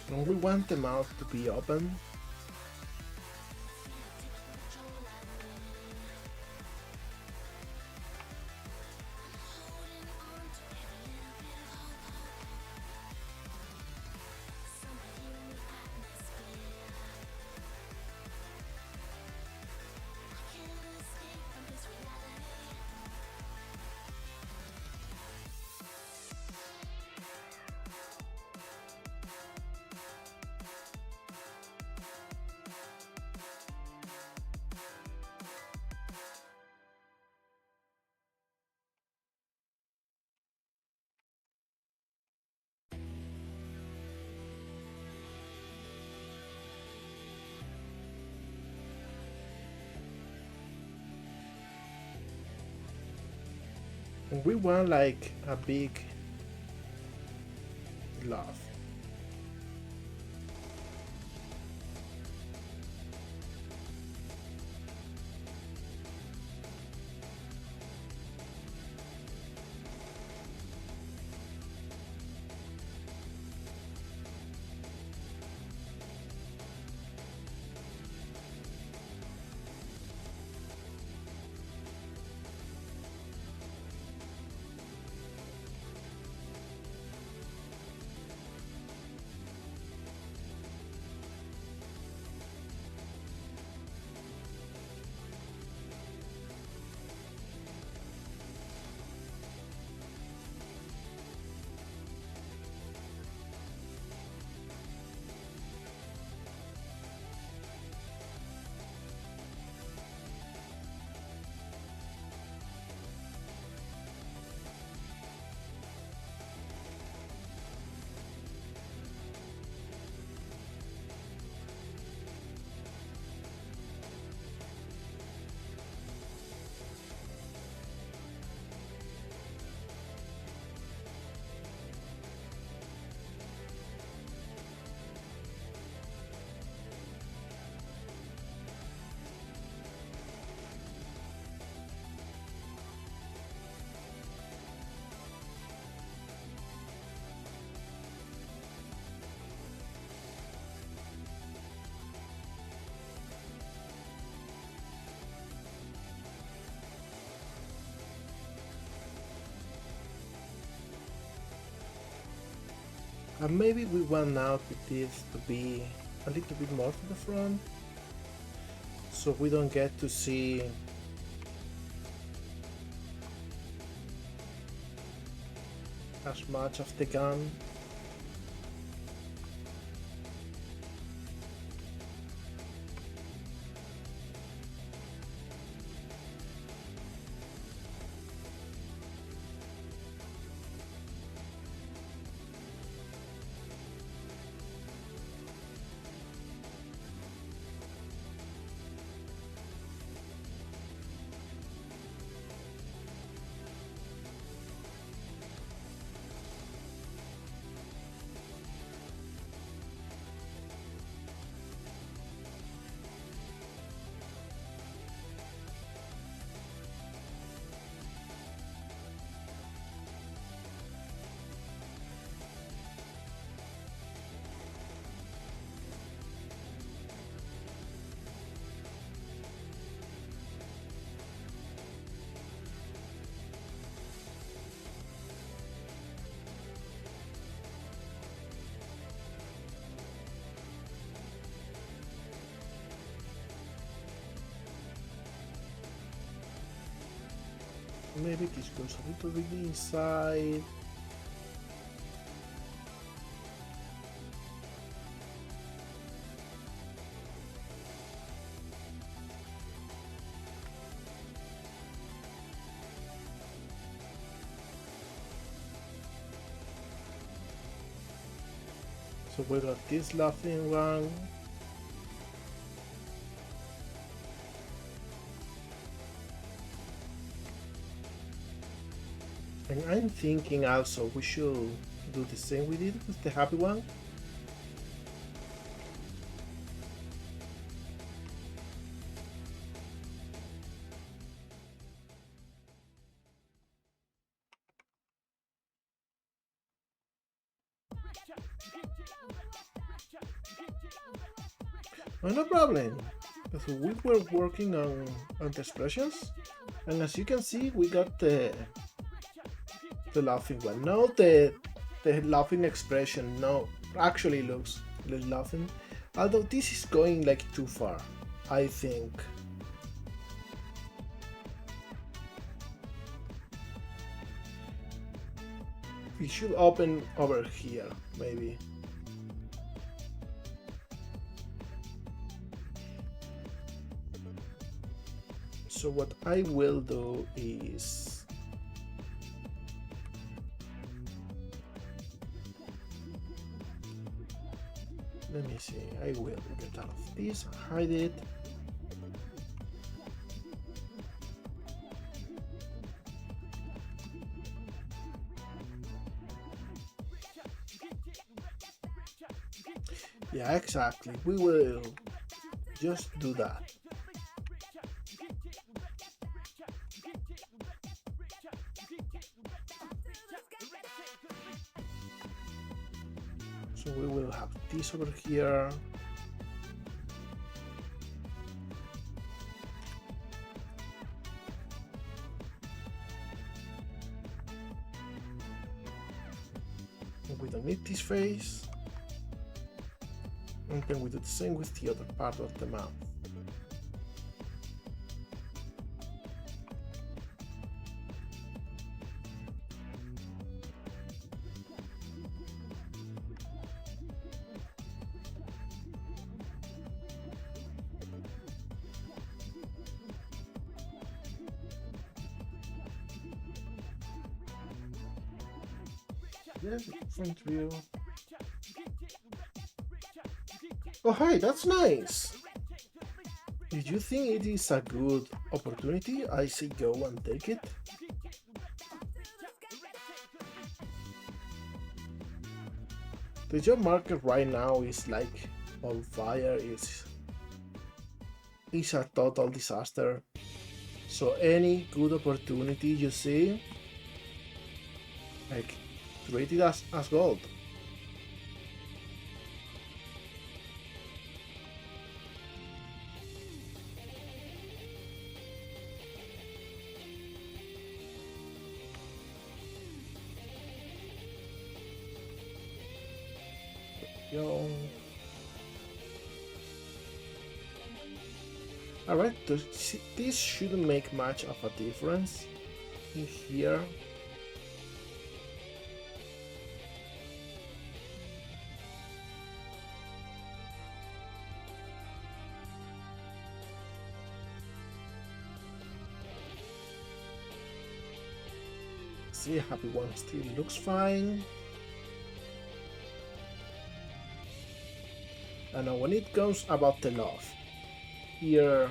And we want the mouth to be open. And we want like a big laugh. And maybe we want now this to be a little bit more to the front, so we don't get to see as much of the gun. Maybe this goes a little bit inside. So we got this laughing one. And I'm thinking also we should do the same we did with the happy one. Oh, no problem. So we were working on the expressions, and as you can see, we got the laughing one. Now the laughing expression now actually looks laughing, although this is going like too far, I think. We should open over here, maybe. So what I will do is let me see, I will get out of this, hide it. Yeah, exactly. We will just do that. So we will have this over here. We don't need this face. And then we do the same with the other part of the mouth. Yeah, front view. Oh, hey, that's nice. Did you think it is a good opportunity? I say go and take it. The job market right now is like on fire. It's a total disaster. So any good opportunity you see, like, treat it as gold. Yo. Alright, this shouldn't make much of a difference in here. See, happy one still looks fine. And now when it comes about the love, here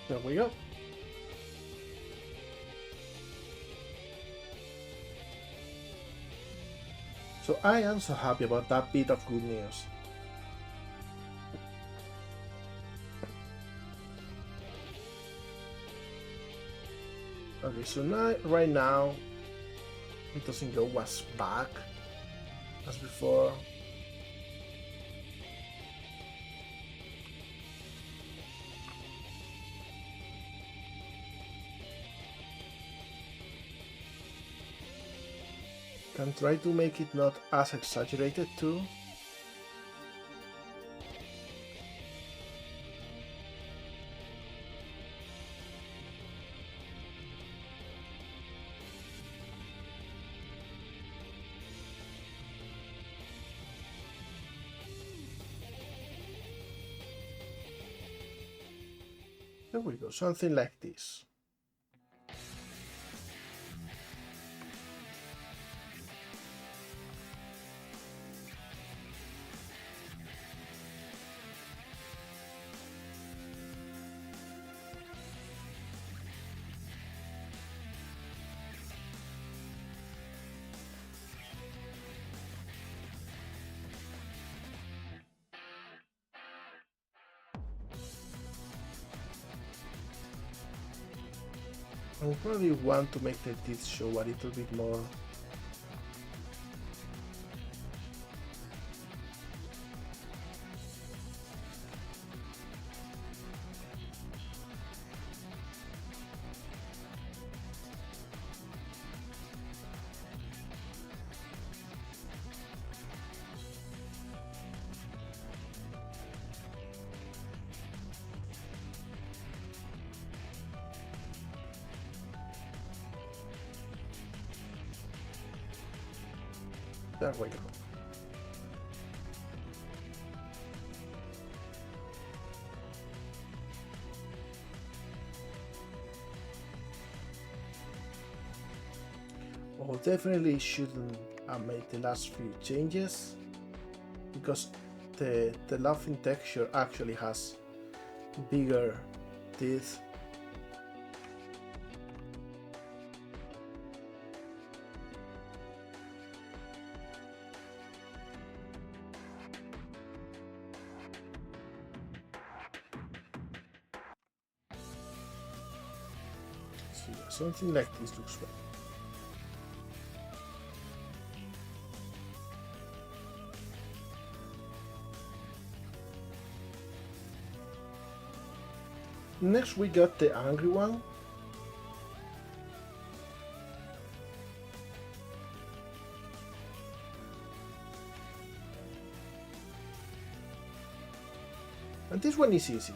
there we go. So I am so happy about that bit of good news. Okay, so now, right now, it doesn't go as back as before. Can try to make it not as exaggerated too. There we go, something like this. I probably want to make the teeth show a little bit more. There we go. Well, definitely shouldn't have made the last few changes because the laughing texture actually has bigger teeth. So yeah, something like this looks right. Next we got the angry one. And this one is easy.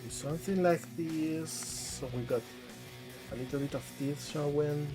Something like this. So we got a little bit of teeth showing.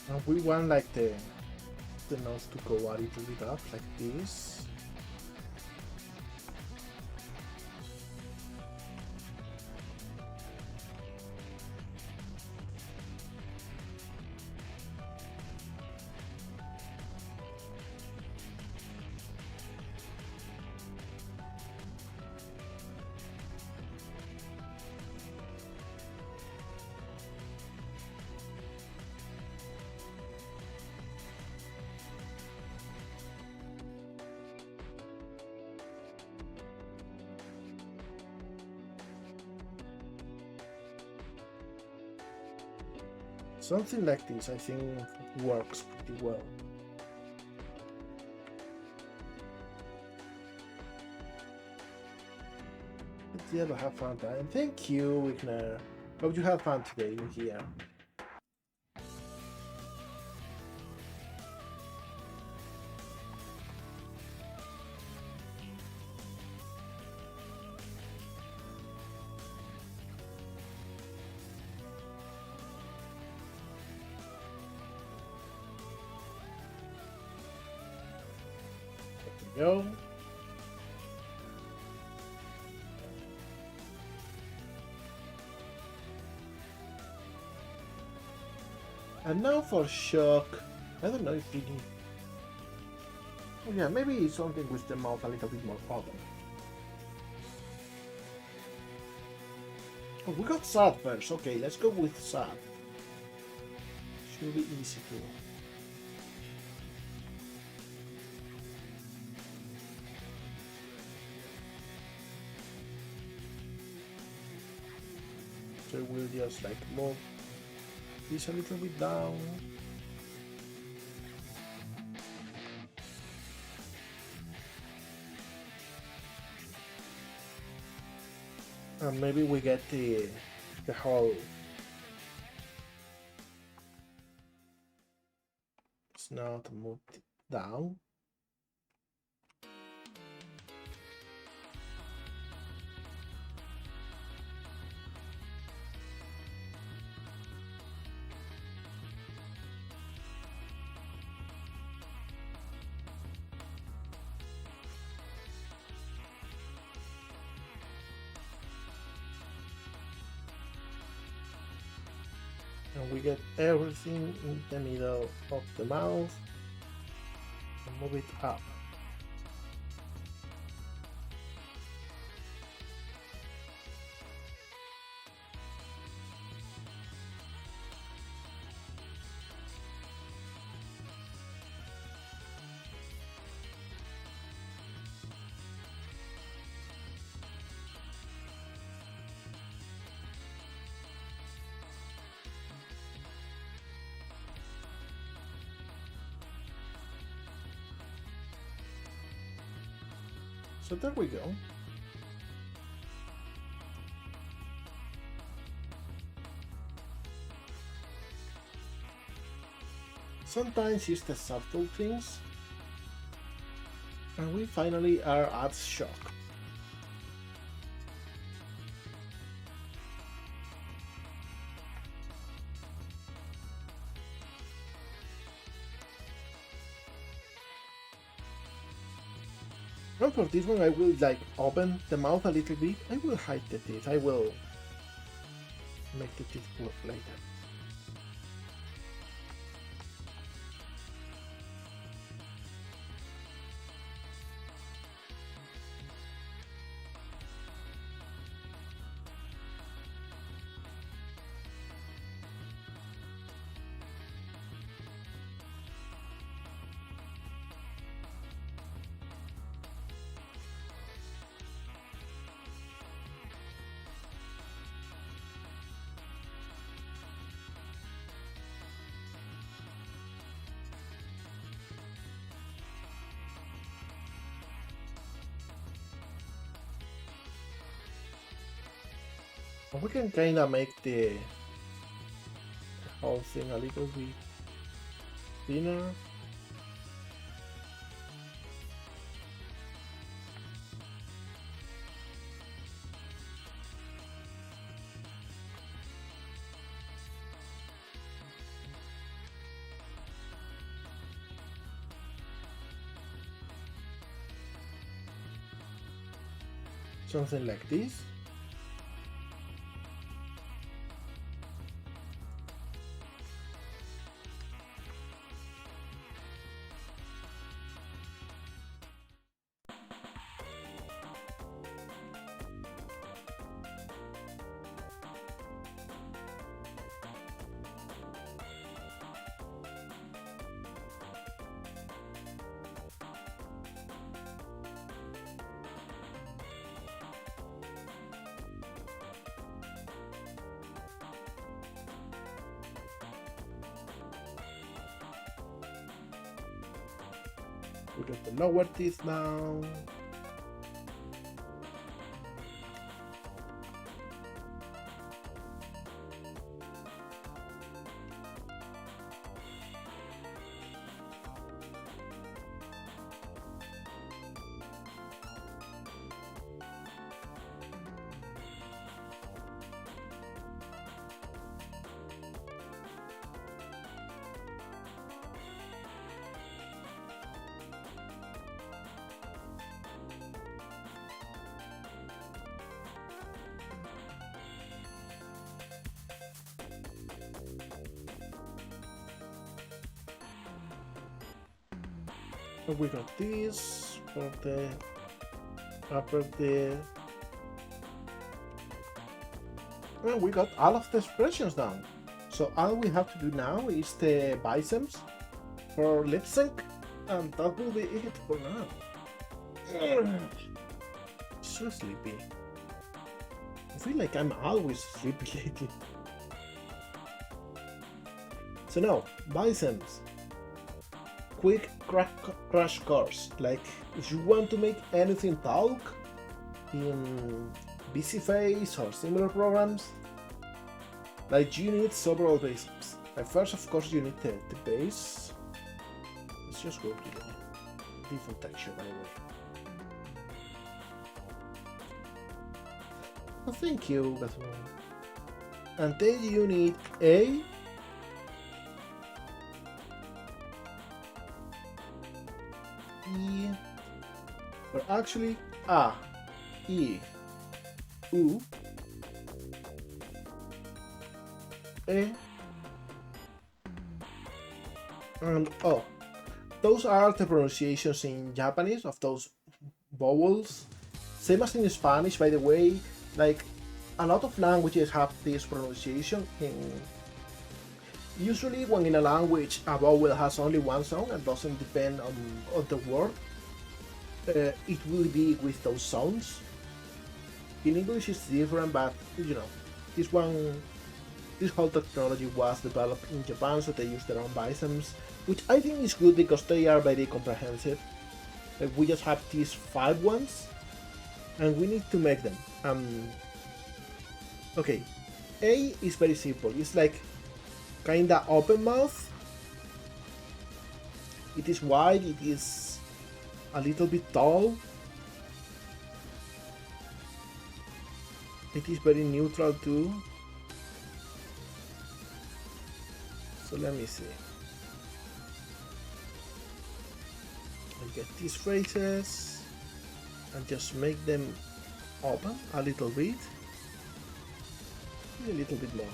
And we want like the nose to go a little bit up like this. Something like this, I think, works pretty well. But yeah, have fun time. Thank you, Wigner. Hope you had fun today in here. There we go. And now for shock. I don't know if he... Oh yeah, maybe something with the mouth a little bit more open. Oh, we got sad first. Okay, let's go with sad. Should be easy too. So we'll just like move this a little bit down. And maybe we get the whole snout moved down. And we get everything in the middle of the mouth and move it up. So there we go. Sometimes it's the subtle things. And we finally are at shock. And for this one I will like open the mouth a little bit. I will hide the teeth. I will make the teeth work later. We can kind of make the whole thing a little bit thinner. Something like this. We got the lower teeth now. So we got this for the upper there. And we got all of the expressions now. So all we have to do now is the biceps for lip sync, and that will be it for now. So sleepy. I feel like I'm always sleepy lately. So now, biceps. Quick crash course. Like, if you want to make anything talk in BCFace or similar programs, like you need several basics. Like first, of course, you need the base. Let's just go to the default texture, by the way. Oh, thank you, Kazoo. And then you need A, E, or actually A, E, U, E, and O. Those are the pronunciations in Japanese of those vowels. Same as in Spanish, by the way. Like, a lot of languages have this pronunciation. Usually when in a language a vowel has only one sound and doesn't depend on the word, it will be with those sounds. In English it's different, but you know, this whole technology was developed in Japan, so they use their own biceps, which I think is good because they are very comprehensive. Like, we just have these 5 ones, and we need to make them. Okay, A is very simple. It's like kinda open mouth. It is wide, it is a little bit tall. It is very neutral too. So let me see. I get these phrases and just make them open a little bit. A little bit more.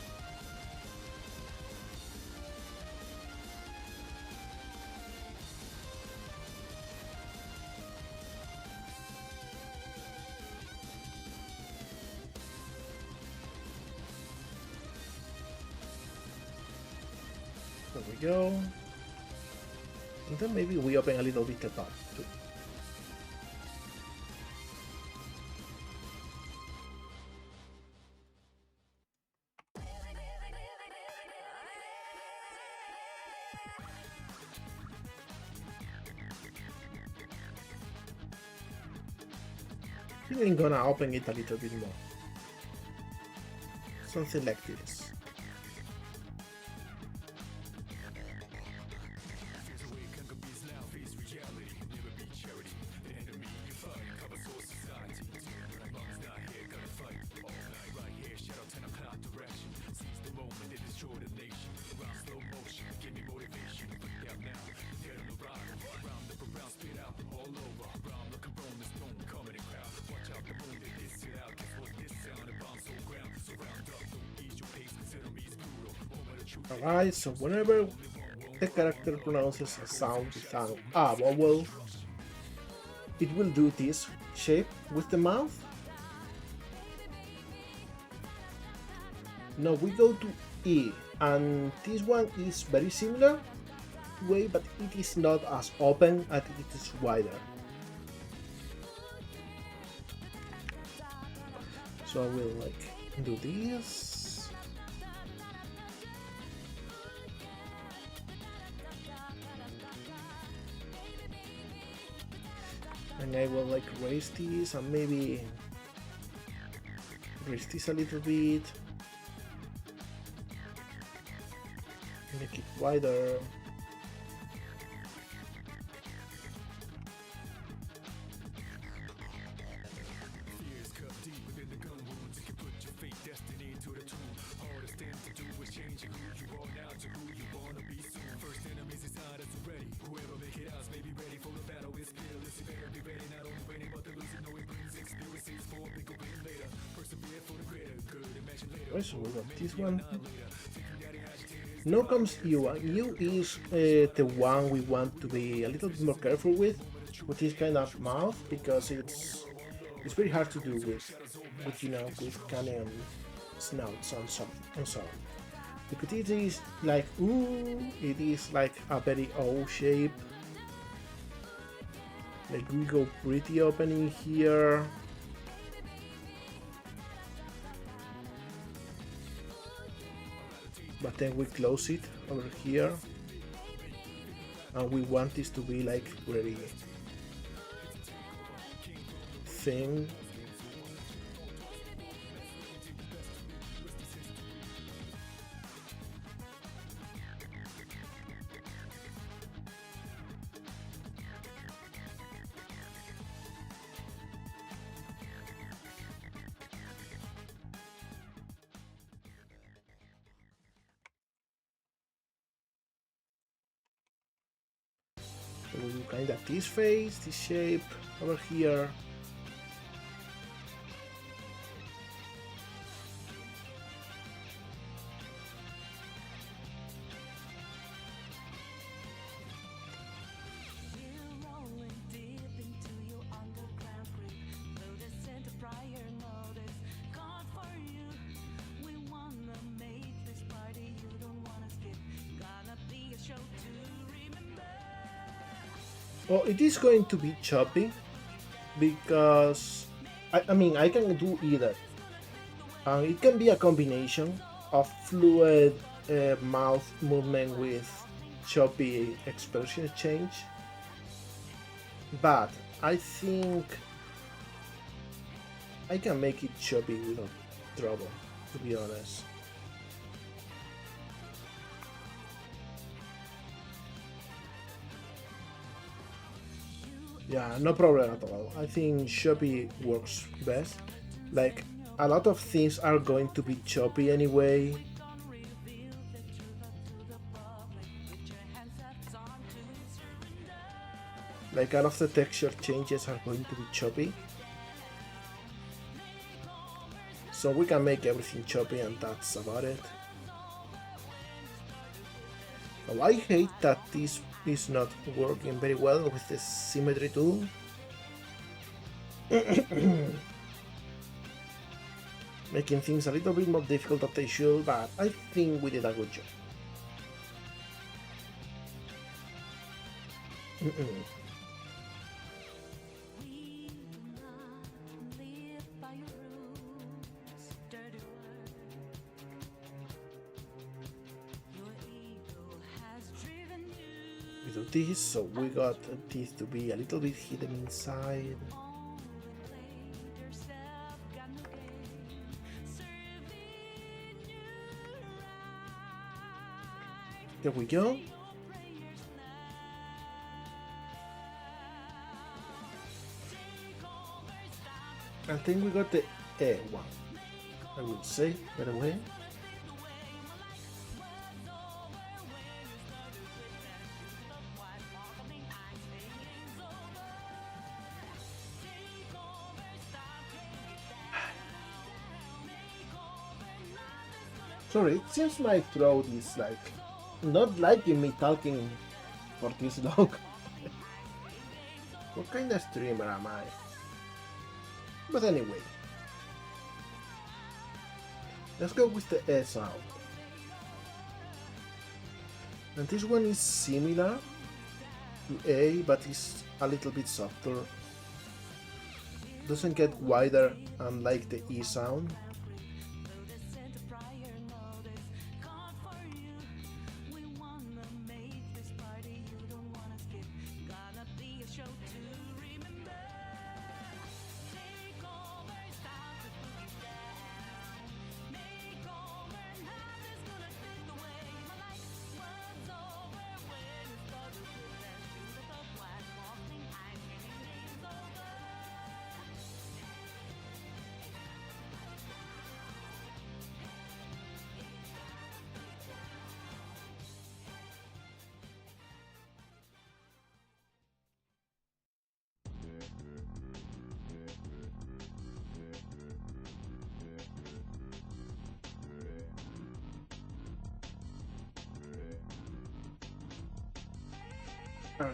There we go. And then maybe we open a little bit at top too. I think I'm gonna open it a little bit more. Something like this. Alright, so whenever the character pronounces a sound without a vowel, it will do this shape with the mouth. Now we go to E, and this one is very similar way, but it is not as open as it is wider. So I will like do this. think I will like raise this and maybe raise this a little bit. Make it wider. Right, so we got this one. Now comes U, and U is the one we want to be a little bit more careful with this kind of mouth, because it's very hard to do with you know, with cannon snouts and so on. Because it is like it is like a very O shape. Like we go pretty open in here. But then we close it over here, and we want this to be like very thin. We do kind of this face, this shape over here. Well, it is going to be choppy because I mean I can do either. It can be a combination of fluid mouth movement with choppy expression change, but I think I can make it choppy without trouble, to be honest. Yeah, no problem at all. I think choppy works best. Like, a lot of things are going to be choppy anyway. Like, all of the texture changes are going to be choppy. So we can make everything choppy, and that's about it. Now, I hate that this is not working very well with the symmetry tool. Making things a little bit more difficult than they should, but I think we did a good job. We do this, so we got this to be a little bit hidden inside. There we go. I think we got the A one, I would say, by the way. Sorry, it seems my throat is like not liking me talking for this long. What kind of streamer am I? But anyway, let's go with the E sound. And this one is similar to A, but is a little bit softer. Doesn't get wider unlike the E sound.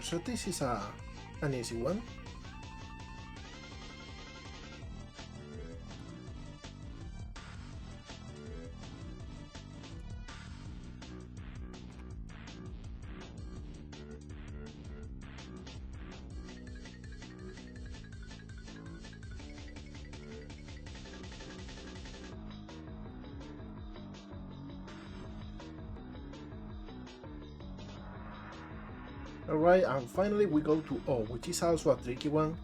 So this is an easy one. Alright, and finally we go to O, which is also a tricky one.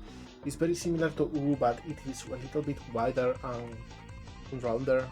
It's very similar to U, but it is a little bit wider and rounder.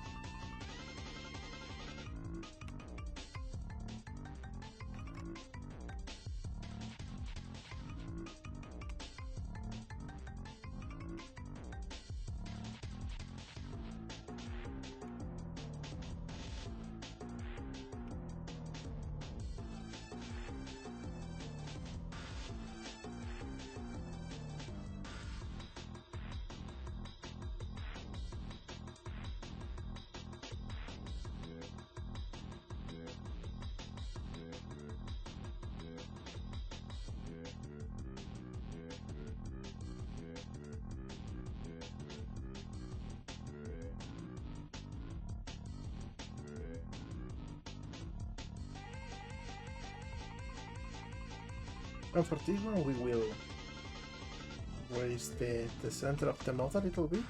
And for this one we will raise the center of the mouth a little bit.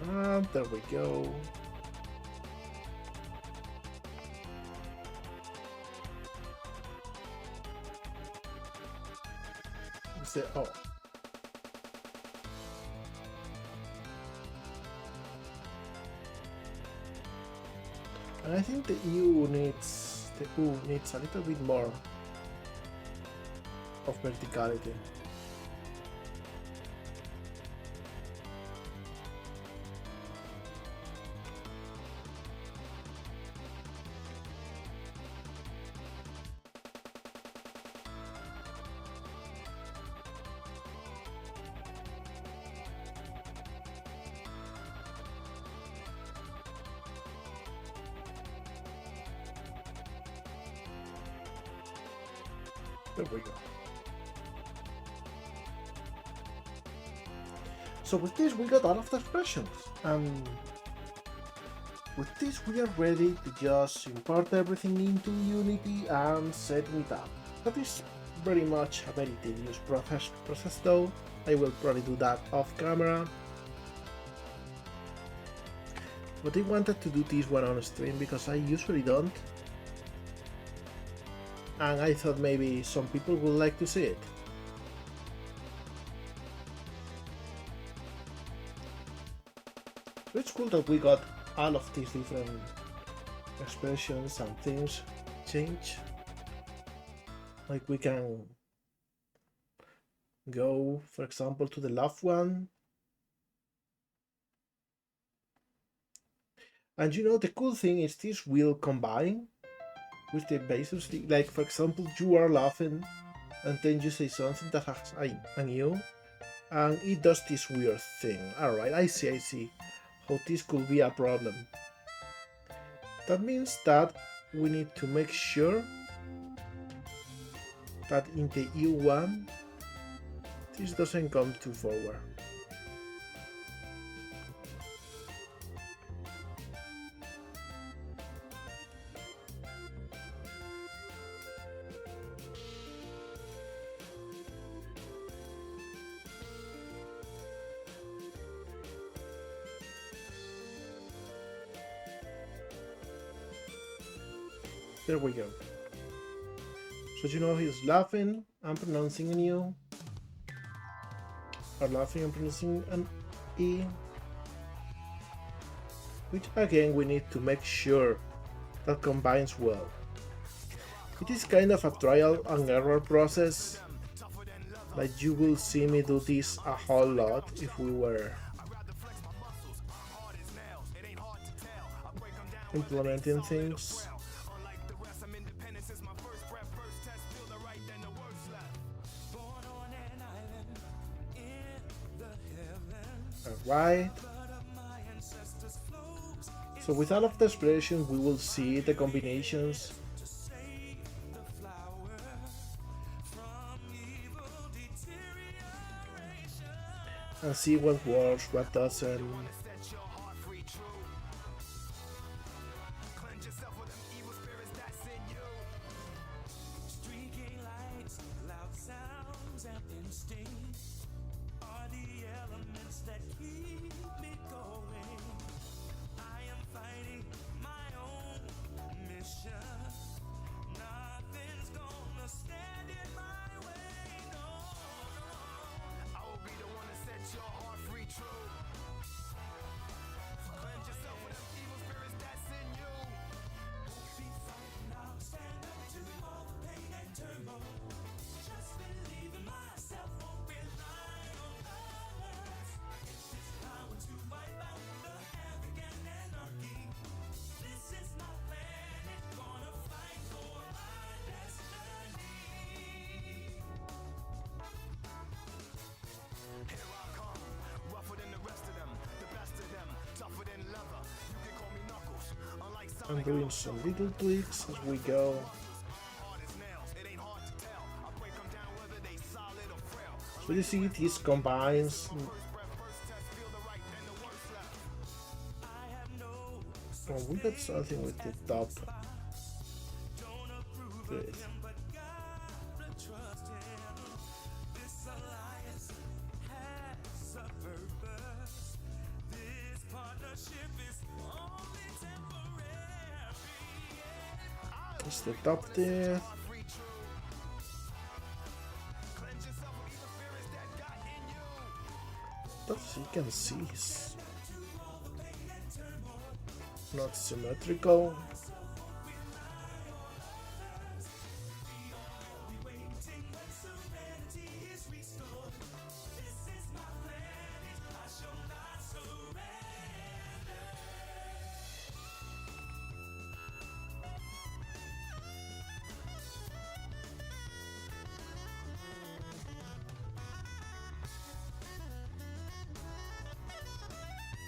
And there we go. Say, oh. And I think the U needs a little bit more of verticality. There we go. So with this we got all of the expressions, and with this we are ready to just import everything into Unity and setting it up. That is very much a very tedious process though. I will probably do that off camera. But I wanted to do this one on stream because I usually don't. And I thought maybe some people would like to see it. So it's cool that we got all of these different expressions and things change. Like we can go, for example, to the left one. And you know, the cool thing is this will combine with the basis. Like, for example, you are laughing and then you say something that has an you, and it does this weird thing. Alright, I see how this could be a problem. That means that we need to make sure that in the U1 this doesn't come too forward. There we go. So you know he's laughing and pronouncing an U, or laughing and pronouncing an E, which again we need to make sure that combines well. It is kind of a trial and error process. Like you will see me do this a whole lot if we were implementing things. Alright. So with all of the expressions we will see the combinations. And see what works, what doesn't. I'm doing some little tweaks as we go. So you see this combines. Oh, we got something with the top. Good. It's the top there. But you can see it's not symmetrical.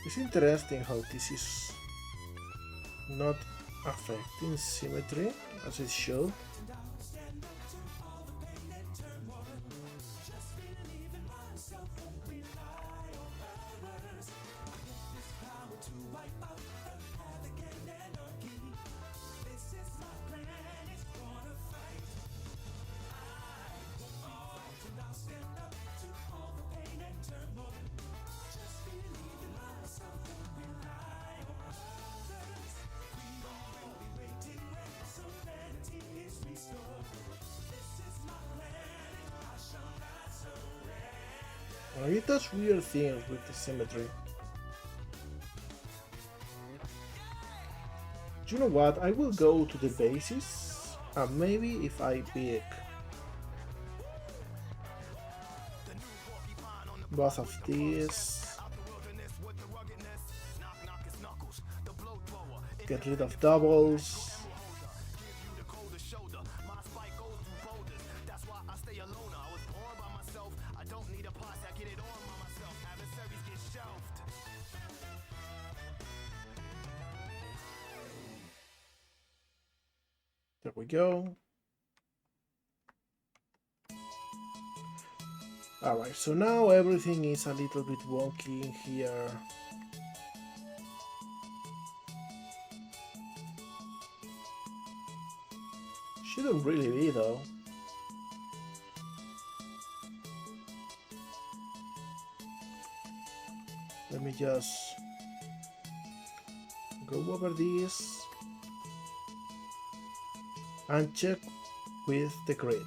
It's interesting how this is not affecting symmetry as it should. It does weird things with the symmetry. Do you know what? I will go to the basis and maybe if I pick both of these. Get rid of doubles. There we go. Alright, so now everything is a little bit wonky in here. Shouldn't really be though. Let me just go over this and check with the grid.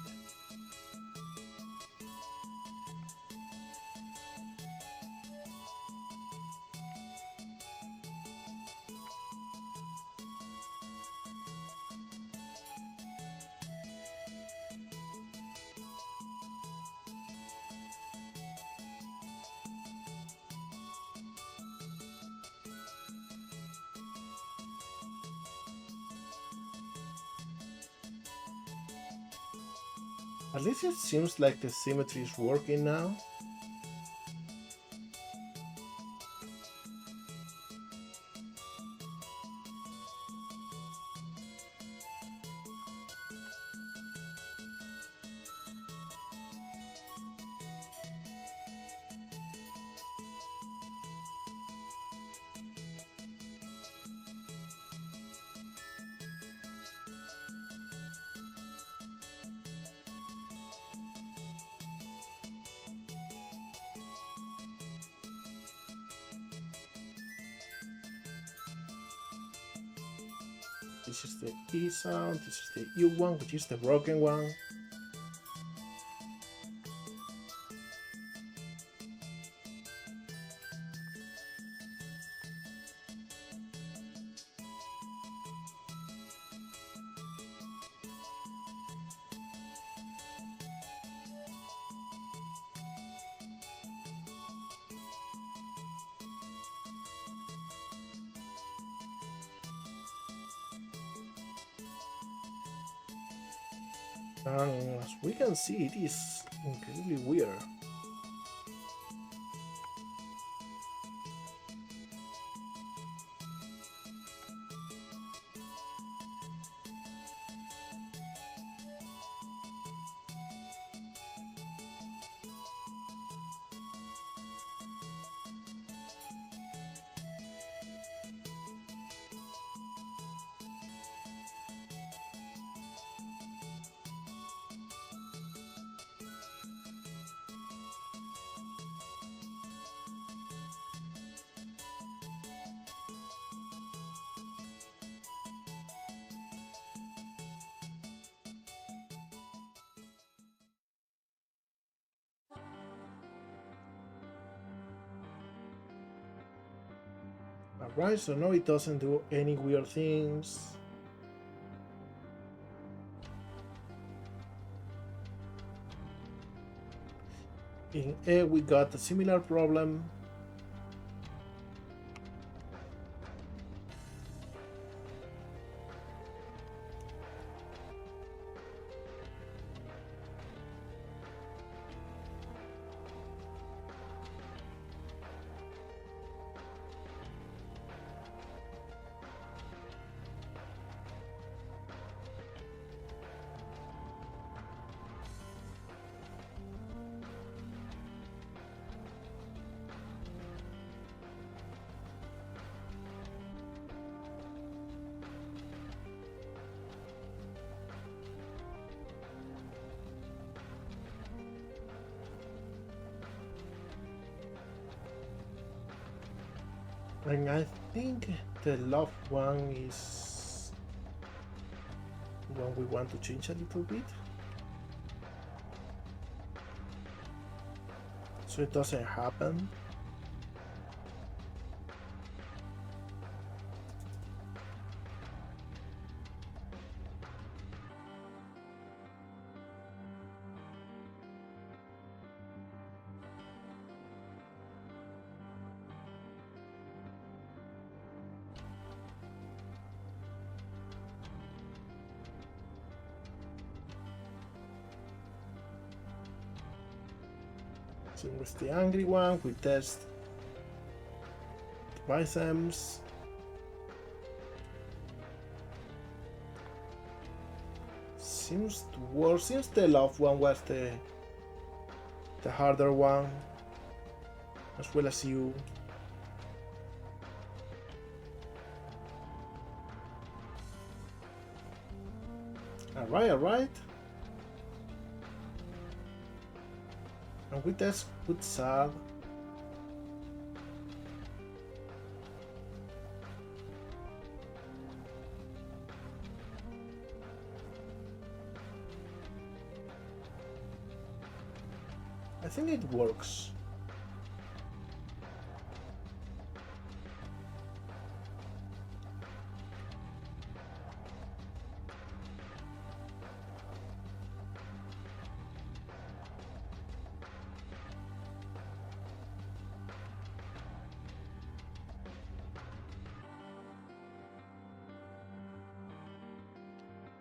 At least it seems like the symmetry is working now. This is the E sound, this is the U one, which is the broken one. And as we can see, it is incredibly weird. Alright, so now it doesn't do any weird things. In A we got a similar problem. And I think the love one is one we want to change a little bit, so it doesn't happen. So with the angry one, we test the biceps. Seems to work. Seems the love one was the harder one, as well as you. Alright. And we test with sad. I think it works.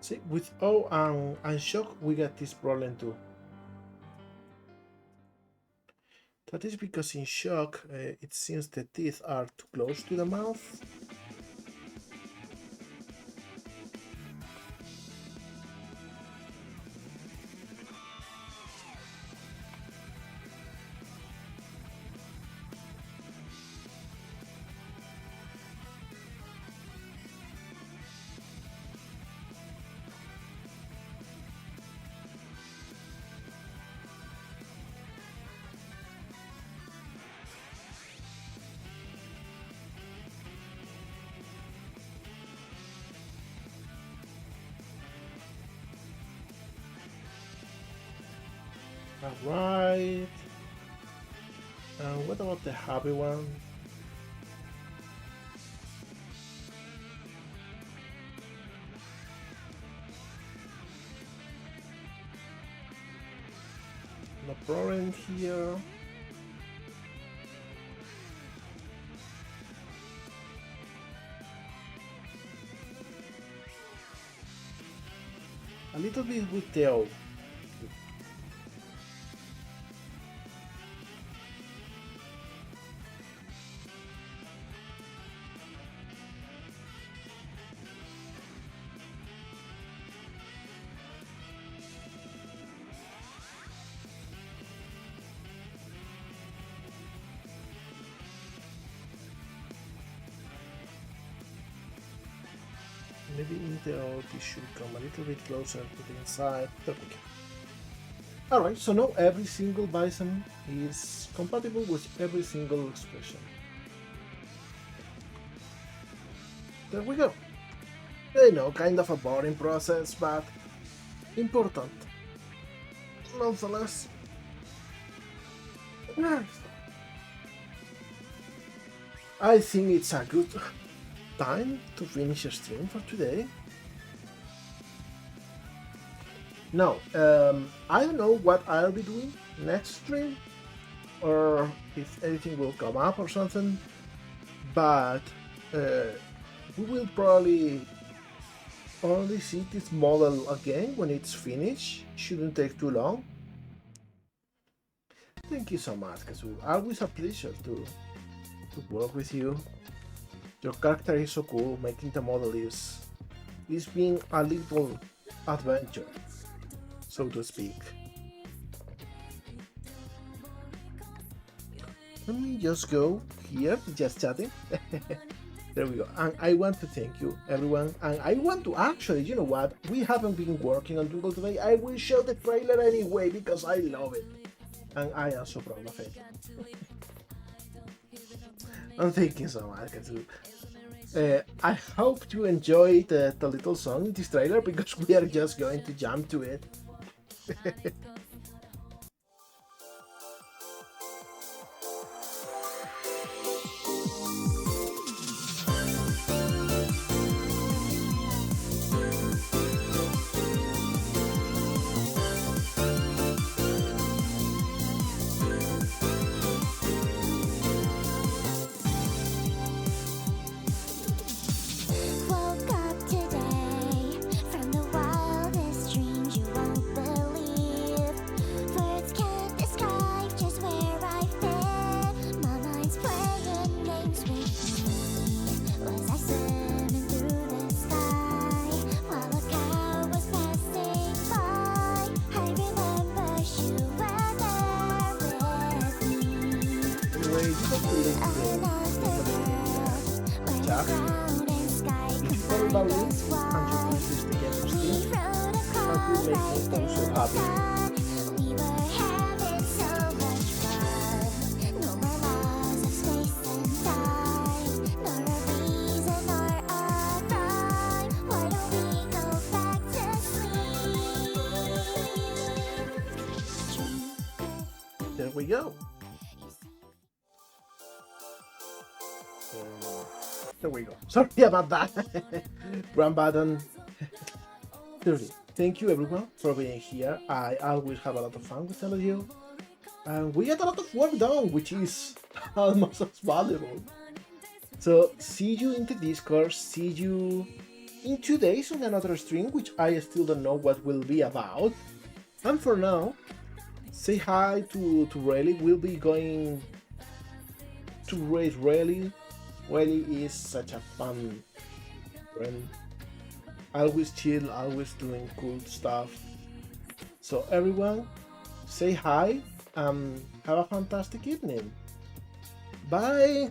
See, with awe and shock, we get this problem too. That is because in shock, it seems the teeth are too close to the mouth. Alright. And what about the happy one? No problem here. A little bit with the O. Maybe in the out it should come a little bit closer to the inside. There we go. Alright, so now every single bison is compatible with every single expression. There we go. I know, kind of a boring process, but important. Nonetheless. I think it's a good time to finish a stream for today. Now, I don't know what I'll be doing next stream, or if anything will come up or something, but we will probably only see this model again when it's finished. Shouldn't take too long. Thank you so much, Kazoo. Always a pleasure to work with you. Your character is so cool. Making the model is being a little adventure, so to speak. Let me just go here, just chatting. There we go. And I want to thank you, everyone. And I want to actually, you know what? We haven't been working on Twinkle today. I will show the trailer anyway because I love it. And I am so proud of it. And thank you so much, Kazoo. I hope you enjoyed the little song in this trailer because we are just going to jump to it. Woke up today from the wildest dreams you won't believe. chat. If you follow the link and you use this together still, that will make me also happy. There we go. There we go. Sorry about that. Run button. Seriously, thank you everyone for being here. I always have a lot of fun with all of you. And we get a lot of work done, which is almost as valuable. So see you in the Discord, see you in 2 days on another stream, which I still don't know what will be about. And for now, say hi to Rayleigh. We'll be going to raid Rayleigh. Rayleigh is such a fun friend. Always chill, always doing cool stuff. So everyone, say hi and have a fantastic evening. Bye!